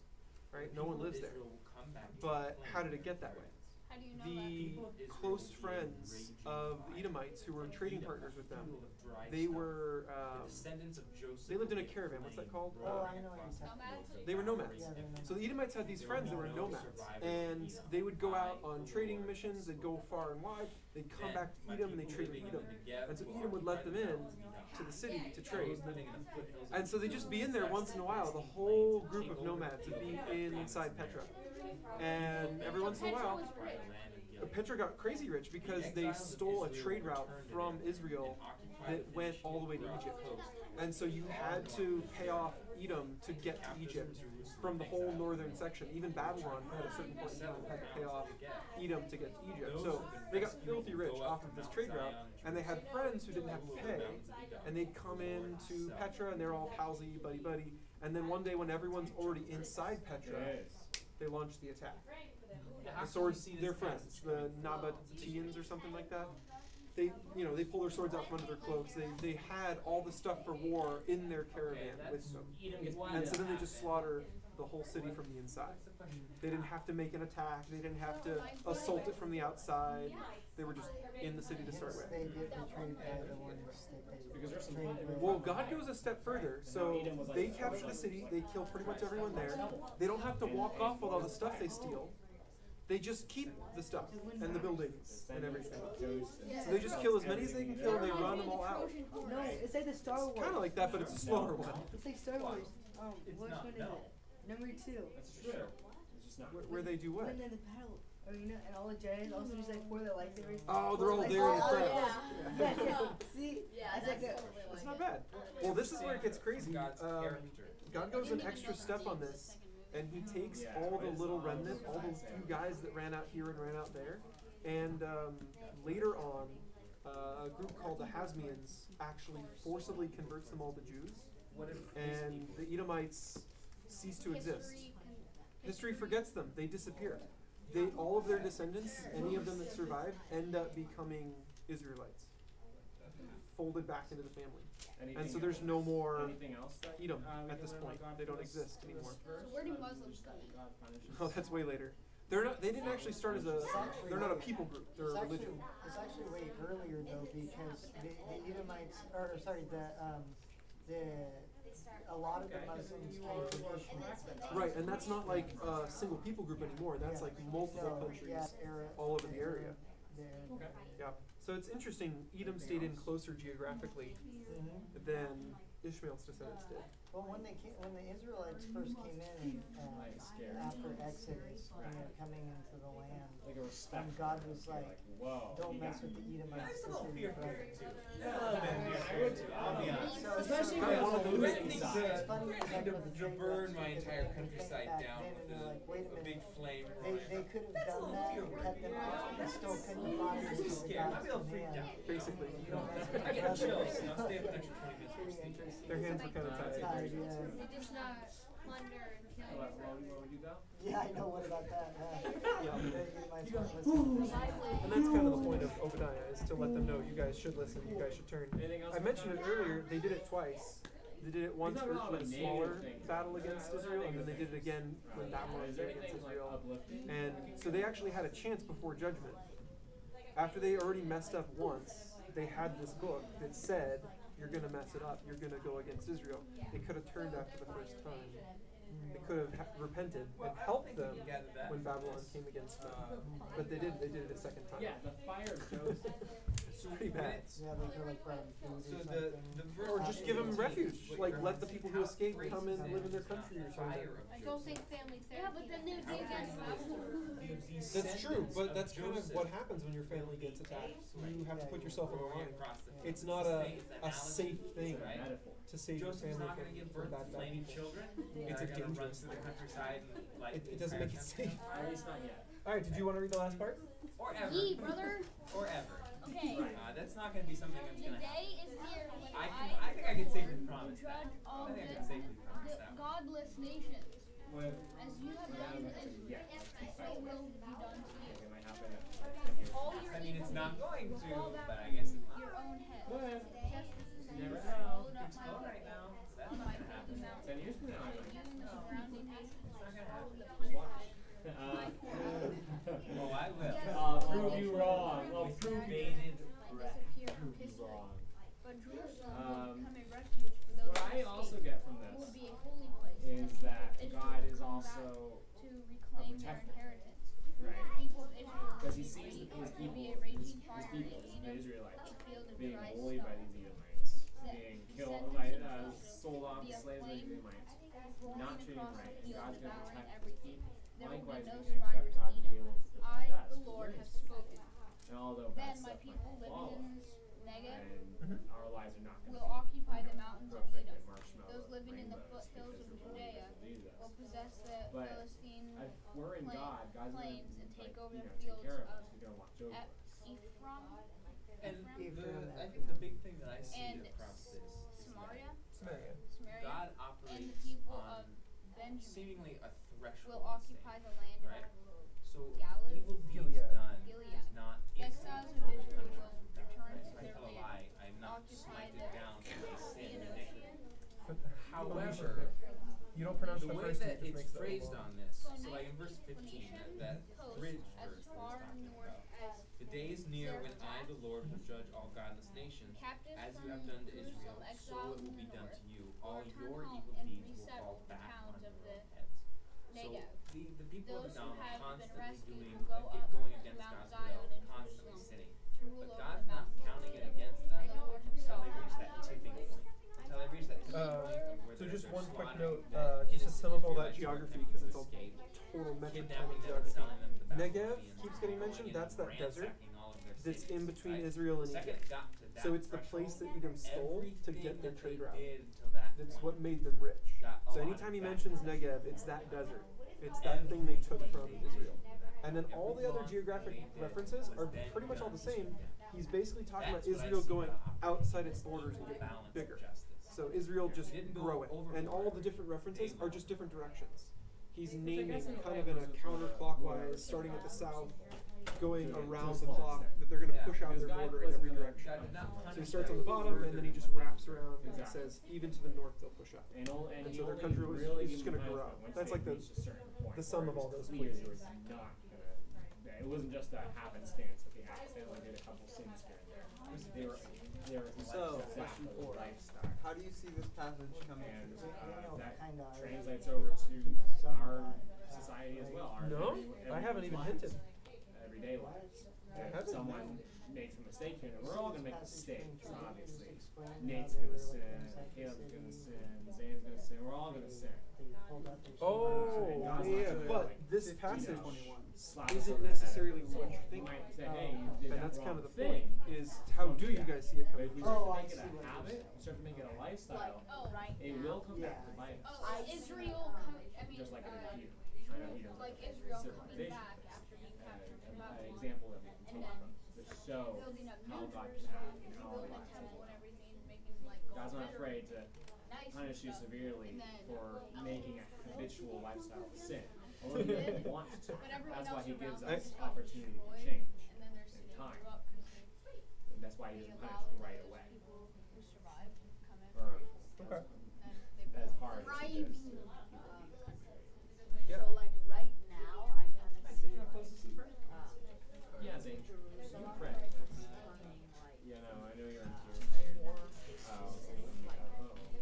right? The No one people of lives there. Israel will come back to But claim how did it get their that way? rights. How do you know The People of Israel close will be friends enraged of by the Edomites who were like trading Edom, partners with them, full of dry they stuff. were The descendants of Joseph they lived in a will be caravan. What's that flame called? Oh, I roaring know what across you're the talking fields of They were battle nomads. Yeah, they're raised So the Edomites had these There friends that will were be no nomads, survivors and of Edom. they would go out I, on the trading Lord, missions. They'd go far and wide. They'd come Then back to my Edom and they people trade with living Edom. in the Negev And so will Edom would let them occupy in the mountains of to the Edom. city to Those trade. living in the foothills of And so they'd just be in there once in a while. The whole group of nomads would be inside Petra. And every once in a while, Petra got crazy rich because they stole a trade route from Israel that went all the way to Egypt. And so you had to pay off Edom to get to Egypt from the whole northern section. Even Babylon at a certain point in time had to pay off Edom to get to Egypt. So they got filthy rich off of this trade route, and they had friends who didn't have to pay, and they'd come in to Petra, and they're all palsy, buddy. And then one day when everyone's already inside Petra, they launched the attack. The swords, they're friends, the Nabateans or something like that. they pull their swords out from under their cloaks. They had all the stuff for war in their caravan with them. And so then they just slaughter the whole city from the inside. They didn't have to make an attack. They didn't have to assault it from the outside. They were just in the city to start with. They get betrayed by the ones that they betrayed with. Well, God goes a step further. So they capture the city. They kill pretty much everyone there. They don't have to walk off with all the stuff they steal. They just keep the stuff and the buildings and everything. So they just kill as many as they can kill and they run them all out. No, it's like the Star Wars. Kind of like that, but it's a slower one. It's like Star Wars. Which one is it? Number 2. Where they do what? When they're in the battle. Or, and all the Jedi also just like pour their lightsabers. Oh, they're all like, there in the crowd. Yeah. See? That's like It's not bad. Well, this is where it gets crazy. God goes an extra step on this, and he takes all the little remnant, all those few guys that ran out here and ran out there, and later on, a group called the Hasmoneans actually forcibly converts them all to Jews, and the Edomites cease to exist. History forgets them. They disappear. All of their descendants, any of them that survive, end up becoming Israelites, folded back into the family. And so there's no more Edom at this point. They don't exist anymore. So where do Muslims go? Oh, that's way later. They didn't actually start as they're not a people group. They're a religion. It's actually way earlier though, because the Edomites, a lot of the Muslims came from Ishmael. Right, and that's not like a single people group anymore. That's like multiple countries all over the area. Yeah. So it's interesting. Edom stayed in closer geographically than Ishmael's descendants did. Well, when the Israelites first came in after Exodus, when they were coming into the land, and God was like, "Don't mess with the Edomites." Especially when one of those to burn my entire countryside down with a big flame. They could have done that and cut them out and still couldn't find God's command. Basically. I get chills. I'll stay up an extra 20 minutes for sleep. Their hands were kind of tied. They just not plunder and kill. Where would you go? Yeah, I know. What about that? And that's kind of the point of Obadiah, is to let them know, you guys should listen, you guys should turn. I mentioned it earlier, they did it twice. They did it once with a smaller battle against Israel, and then they did it again when Babylon was there against Israel. And so they actually had a chance before judgment. After they already messed up once, they had this book that said, you're going to mess it up, you're going to go against Israel. They could have turned after the first time. They could have repented and helped them when Babylon came against them. But they didn't. They did it a second time. Yeah, the fire shows. It's pretty bad. Yeah, they could like grab food Or just give them refuge. Like, let the people who escape come and live in their country or something. I don't think family therapy. Yeah, but then they would be against Babylon. That's true, but that's kind of what happens when your family gets attacked. You have to put yourself in the line. It's not a safe thing to save your family from bad people. It's a dangerous thing. It doesn't make it safe. At least not yet. Alright, did you want to read the last part? Or ever. Yee, brother. Or ever. Okay. That's not going to be something that's The going to happen. day is near when I think I can safely promise that. judge all I think I the can safely promise that. godless nations. When As you have done to Israel, so will be done to you. it might happen at 10 years. All your I mean, it's evil not going will to, fall back but I guess it on your own head. Go ahead. Just as You never you know. swallowed up Keeps my going people right now. That's on not my going to happen. holy mountain, 10 years from now. you and the surrounding nations It's not going to happen. the punishment. Oh, I will. Prove you wrong. Well, prove Bated And breath. disappear from you history. wrong. But Jerusalem Um, will become a refuge for those What I who also escape. get from It will this be a holy place. is that Israel God will is come back also to reclaim their protector. inheritance. Right. The people of Israel because he will sees be his will people, be a raging his fire people, in the Edom, Israelites, a field of being dry bullied by stone. these Edomites, being killed, sold off Be as a slaves by the flame Edomites, rolling not treating across right. the field, God's going to devouring protect everything. people. There will be Likewise, no we can expect survivors God to in be Edom. able to protect I, us. the Lord, have spoken. And although Then bad my stuff people might living follow, in Negev and our lives are not going will to occupy the mountains of perfect Edom. like marshmallow Those living in the rainbows foothills of because Judea Jesus. will possess the But Philistine if we're in God, God's going plains to and take over the take fields care of of us. He's going to watch over us. Ephraim And Ephraim I think the big thing that I see and across this is Samaria, Samaria. Samaria, God and operates the people on of Benjamin seemingly a threshold. will occupy the land right? of So Galilee, evil deeds Gilead. done Gilead. is not The instantly exiles of Israel punishment will from God, return occupy smited the down from his sin and theater. iniquity. However, You don't pronounce the the way first that two, it it's just makes the phrased O on long. this, So so like in next verse 15, Phoenician that coast bridge as verse that far it's talking north about. as The day is near when I, the Lord, will judge all godless nations. captives As you from have done to Jerusalem, Israel, so exiles it will in be the done north, to you. will All return your home evil and deeds will resettle fall the back towns on of your the own heads. So Negev. the people of Those who Edom are have been constantly rescued doing, will go up going to against Mount God's Zion will, and constantly Jerusalem sinning. to rule But over God's the not mountains of counting it Jacob. against them The Lord until himself they reach that tipping point. Until they reach that tipping point of where So they're, just they're one quick slaughtering note, the just to sum up all that Israelites who are geography, attempting because to it's a escape, total metric ton kidnapping of them and geography. selling them to the Negev Babylonians, keeps getting going mentioned. in That's and that desert ransacking all of their that's cities, in between right? Israel and The second Egypt. it got to that So it's the place that threshold, Edom stole to everything get their that trade they route. did till that That's point what made them rich. got So allotted anytime he back mentions to them. Negev, it's that desert. It's that thing they took from Israel. And then all the other geographic references are pretty much all the same. He's basically talking about Israel going outside its borders and getting bigger. So Israel just growing. And all the different references are just different directions. He's naming kind of in a counterclockwise, starting at the south, going around the clock, that they're going to push out their border in every direction. So he starts on the bottom, and then he just wraps around and says, even to the north they'll push out. And so their country is just going to grow. That's like the sum of all those clears places. was not gonna. It wasn't just a happenstance that they accidentally did a couple sins here and there. They were So, exactly question 4. lifestyle. How do you see this passage coming And through? that Kinda translates over to our society as well. Our No, I haven't even hinted. Everyday lives. If haven't. someone makes a mistake here, and we're all gonna make mistakes, obviously. Nate's gonna sin, Caleb's gonna sin, Zane's gonna sin, we're all gonna sin. Oh, God's yeah, not gonna, but like, this 15, passage slap us isn't over the head. necessarily So what you he think. might say, hey, you did And that that's wrong kind of the thing. point, is how do you guys see it But coming if we through? start to I make it see a what you're habit, saying. we start to make it a lifestyle, Right it will come back to bite us. Oh, Israel coming, I mean, Just like it did here. I know he doesn't like have Israel coming civilization. back after being captured from An Babylon. example that we can take from to show Building up how new God Jerusalem, can act in our rebuilding the lives as temple well. and everything, making like God's not better, afraid to nice punish you stuff. severely And then- for making a habitual lifestyle of sin. Although he doesn't want to. But everyone That's why else he gives around us them opportunity to destroyed, change and then their in city time. grew up 'cause they And that's why he doesn't allowed punish right those away. people who survived to come in. Or Okay. And they as hard as it thriving. is to Yeah. So like right now, I kind of see yeah, Zane. Jerusalem Pray. turning like Yeah, no, I know you're in more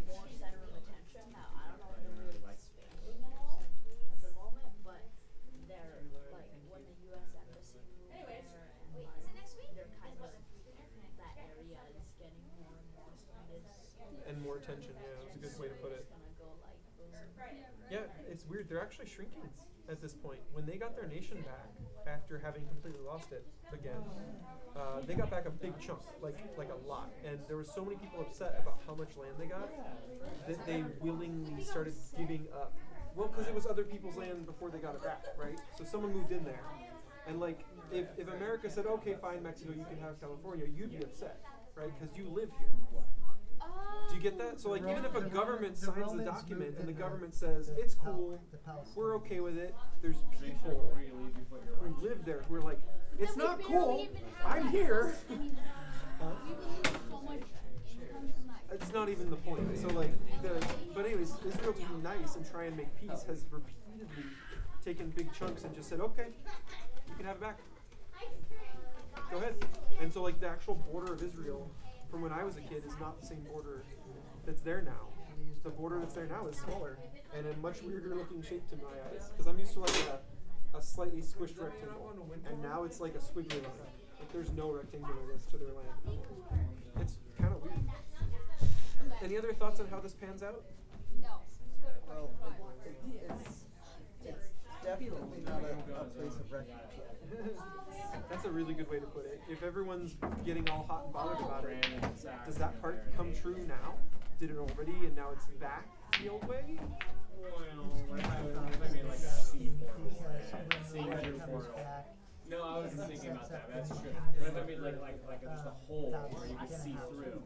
more center of attention. Now I don't know if they're really expanding it all at the moment, but they're like when the U.S. embassy moved there, and like they're kind of that area is getting more and more this. And more attention, yeah, that's a good way to put it. It's gonna go like boom. Yeah, it's weird. They're actually shrinking at this point. When they got their nation back after having completely lost it again, they got back a big chunk, like a lot. And there were so many people upset about how much land they got that they willingly started giving up. Well, because it was other people's land before they got it back, right? So someone moved in there, and like if America said, okay, fine, Mexico, you can have California, you'd be upset, right? Because you live here. Do you get that? So like even if a government signs the document and the government says it's cool, we're okay with it, there's people who live there who are like, it's not cool, I'm here. So much income from that. It's not even the point. So like but anyways, Israel to be nice and try and make peace has repeatedly taken big chunks and just said, okay, you can have it back. Go ahead. And so like the actual border of Israel from when I was a kid is not the same border that's there now. The border that's there now is smaller and in much weirder looking shape to my eyes. Because I'm used to like a slightly squished rectangle. And now it's like a squiggly line. Like there's no rectangularness to their land. It's kind of weird. Any other thoughts on how this pans out? No. Let's go to Well, question 5. it's definitely not a place of refuge. That's a really good way to put it. If everyone's getting all hot and bothered about it, does that part come true now? Did it already and now it's back the old way? Well, I mean like a sea portal. Seeing through portal. No, I was thinking about that. That's true. But if I mean like just a hole where you can see through.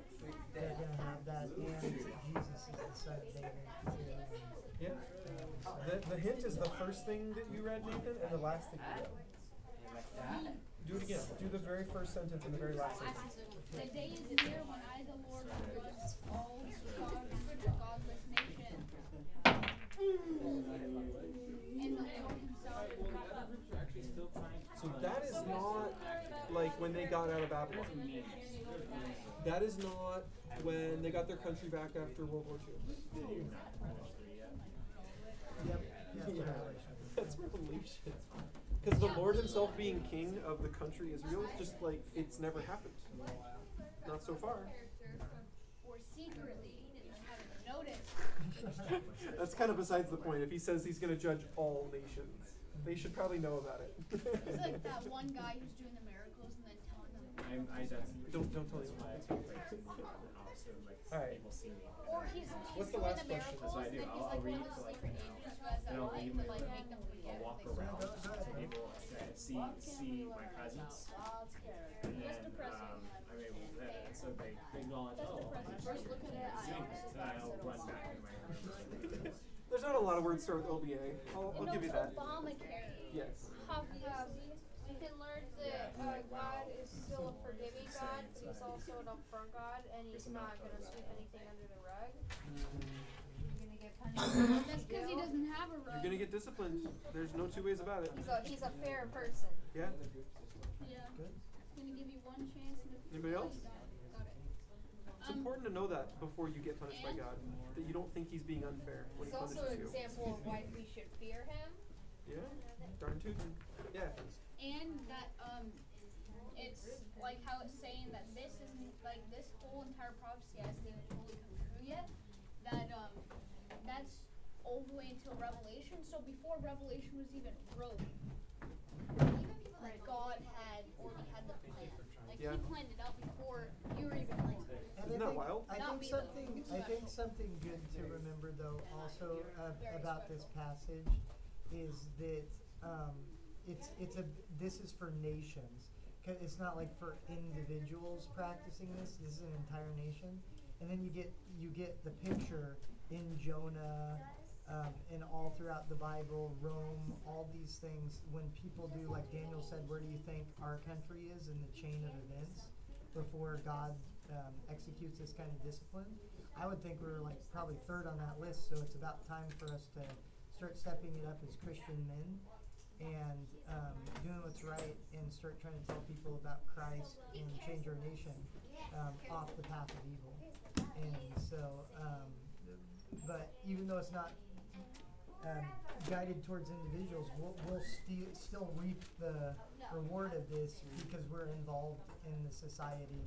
They're gonna have that, and Jesus is the son of David. Yeah. The hint is the first thing that you read, Nathan, and the last thing you read. Do it again. Do the very first sentence and the very last sentence. The day is near when I, the Lord, will judge all the godless nation. And the Lord himself will So that is not like when they got out of Babylon. That is not when they got their country back after World War II. Yep. Yeah. That's Revelation. Because the Lord himself being king of the country Israel is just like, it's never happened. Not so far. or secretly, you haven't noticed. That's kind of besides the point. If he says he's going to judge all nations, they should probably know about it. It's like that one guy who's doing the miracles and then telling them. Don't tell anyone. All right. Or he's What's the doing last the question? miracles and then he's like one of those secret agents who has that light to like make them forget. I'll walk around to able to see my presence. And then I'm able to, so they acknowledge, First look at it, so I'll run back in my room. There's not a lot of words start with OBA. I'll give you that. Obamacare. Yes. We can learn that God is still a forgiving God, but he's also an upfront God, and he's not going to sweep anything under the rug. You're going to get punished. That's because he doesn't have a You're rug. going to get disciplined. There's no two ways about it. He's a fair person. Yeah. Yeah. Gonna give you one chance. And Anybody else? Got it. It's important to know that before you get punished by God. That you don't think he's being unfair when It's he also punishes an you. example of why we should fear him. Yeah. Darn tootin'. Yeah. And that it's like how it's saying that this isn't like this whole entire prophecy hasn't even fully come true yet. That that's all the way until Revelation. So before Revelation was even wrote, God had already had the plan. Like Yeah. he planned it out before you were even born. And Isn't that wild? I Not think me, though. something good to remember though also about this passage is that this is for nations. 'Cause it's not like for individuals practicing this. This is an entire nation, and then you get the picture in Jonah. And all throughout the Bible, Rome, all these things, when people do, like Daniel said, where do you think our country is in the chain of events before God executes this kind of discipline? I would think we're like probably third on that list, so it's about time for us to start stepping it up as Christian men and doing what's right and start trying to tell people about Christ and change our nation off the path of evil. And so, but even though it's not guided towards individuals, we'll still reap the reward of this because we're involved in the society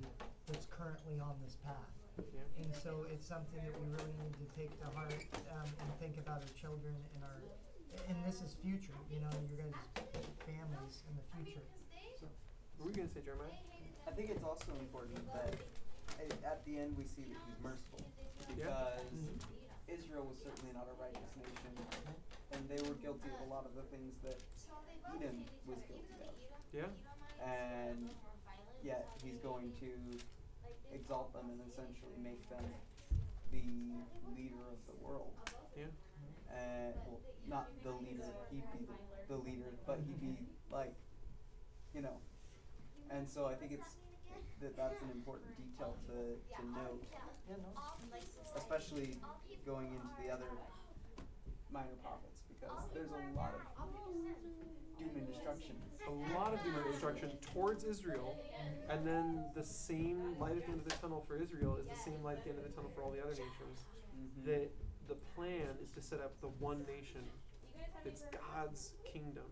that's currently on this path. Yeah. And so it's something that we really need to take to heart and think about our children and this is future, your guys' families in the future. So, what were we going to say, Jeremiah? I think it's also important that at the end we see that he's merciful because Israel was certainly not a righteous nation, and they were guilty of a lot of the things that Edom was guilty of. Yeah. And yet he's going to exalt them and essentially make them the leader of the world. Yeah. Well, not the leader, he'd be the leader, but he'd be like, and so I think that's an important detail to note, especially going into the other minor prophets, because there's a lot of doom and destruction. A lot of doom and destruction towards Israel, and then the same light at the end of the tunnel for Israel is the same light at the end of the tunnel for all the other nations. That the plan is to set up the one nation that's God's kingdom,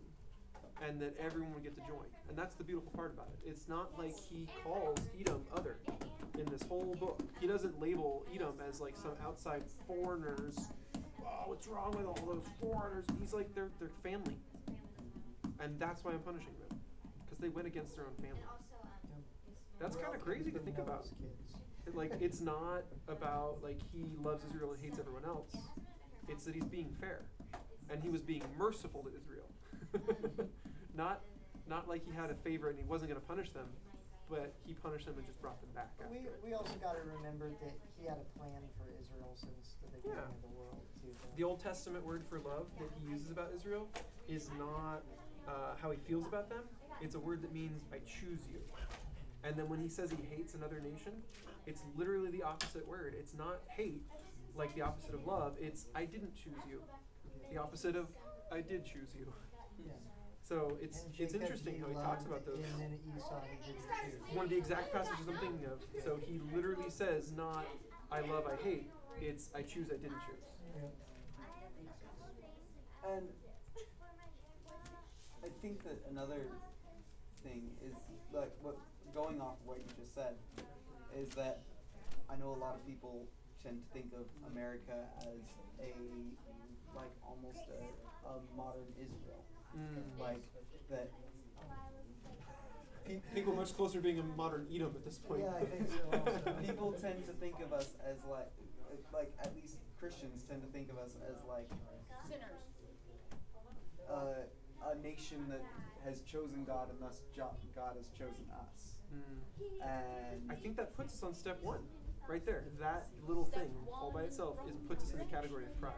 and that everyone would get to join. And that's the beautiful part about it. It's not like he calls Edom other in this whole book. He doesn't label Edom as like some outside foreigners. Oh, what's wrong with all those foreigners? He's like, they're family. And that's why I'm punishing them, because they went against their own family. That's kind of crazy to think about. It's not about like he loves Israel and hates everyone else. It's that he's being fair, and he was being merciful to Israel. not like he had a favor and he wasn't going to punish them, but he punished them and just brought them back. We also got to remember that he had a plan for Israel since the beginning of the world too. The Old Testament word for love that he uses about Israel is not how he feels about them, it's a word that means I choose you. And then when he says he hates another nation, it's literally the opposite word. It's not hate, like the opposite of love. It's I didn't choose you. The opposite of I did choose you. So it's interesting how he talks about those. And then Esau he didn't choose. One of the exact passages I'm thinking of. So he literally says not I love, I hate. It's I choose, I didn't choose. And I think that another thing is like what going off what you just said is that I know a lot of people tend to think of America as a like almost a modern Israel. Like that People much closer to being a modern Edom at this point. Yeah, I think so also. People tend to think of us as like at least Christians tend to think of us as like Sinners. A nation that has chosen God and thus God has chosen us. And I think that puts us on step one, right there. That little thing all by itself puts us in the category of pride.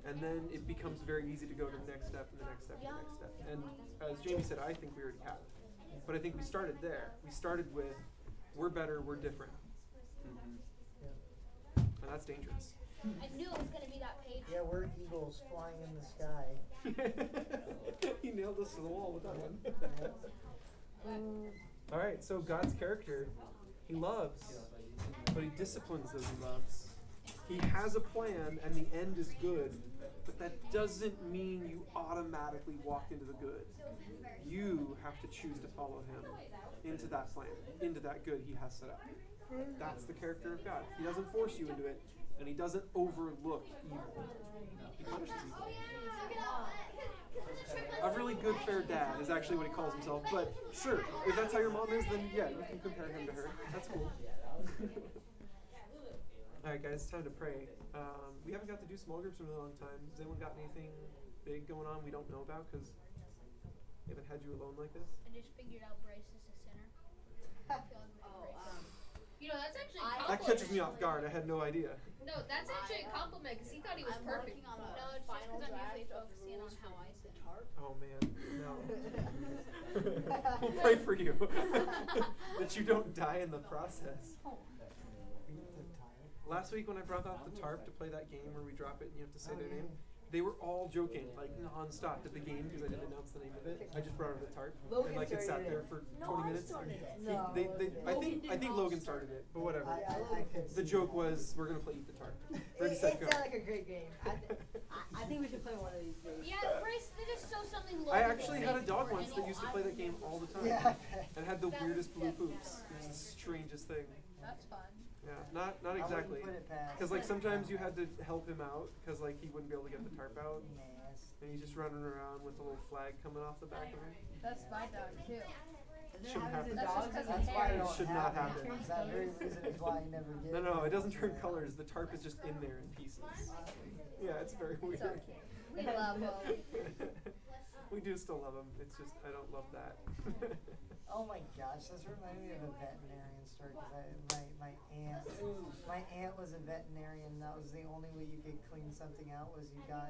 And then it becomes very easy to go to the next step and the next step and the next step. And as Jamie said, I think we already have. But I think we started there. We started with, we're better, we're different. And that's dangerous. I knew it was going to be that page. Yeah, we're eagles flying in the sky. He nailed us to the wall with that one. All right, so God's character, he loves, but he disciplines those he loves. He has a plan and the end is good, but that doesn't mean you automatically walk into the good. You have to choose to follow him into that plan, into that good he has set up. That's the character of God. He doesn't force you into it, and he doesn't overlook evil. He punishes evil. A really good, fair dad is actually what he calls himself, but sure, if that's how your mom is, then yeah, you can compare him to her. That's cool. Alright guys, it's time to pray. We haven't got to do small groups in a really long time. Has anyone got anything big going on we don't know about? Because we haven't had you alone like this. I just figured out Bryce is a sinner. You know, that's actually a compliment. That catches me off guard. I had no idea. No, that's actually a compliment because he thought he was perfect. On a No, it's just final because I'm draft usually of focusing on rules how for I the sin. tarp. Oh man, no. We'll pray for you. That you don't die in the process. Last week when I brought out the tarp to play that game where we drop it and you have to say their name, they were all joking, like non-stop at the game because I didn't announce the name of it. I just brought out the tarp and like it sat there for 20 minutes. I think Logan started it, but whatever. The joke was we're gonna play Eat the Tarp. Ready, set, go. It sounded like a great game. I think we should play one of these days. Yeah, Bryce, they just show something low. I actually had a dog once that used to play that game all the time. Yeah. And had the weirdest blue poops. It was the strangest thing. That's fun. Yeah, not exactly. Because like sometimes you had to help him out because like he wouldn't be able to get the tarp out, and he's just running around with a little flag coming off the back of him. That's my dog too. Shouldn't happen. That's just 'cause of That's why hair. I don't Should have not happen. it. That very reason is why I never get No, it doesn't turn colors. The tarp is just in there in pieces. Yeah, it's very weird. It's okay. We love him. We do still love him. It's just I don't love that. Oh my gosh, this reminded me of a veterinarian story because my aunt was a veterinarian. That was the only way you could clean something out was you got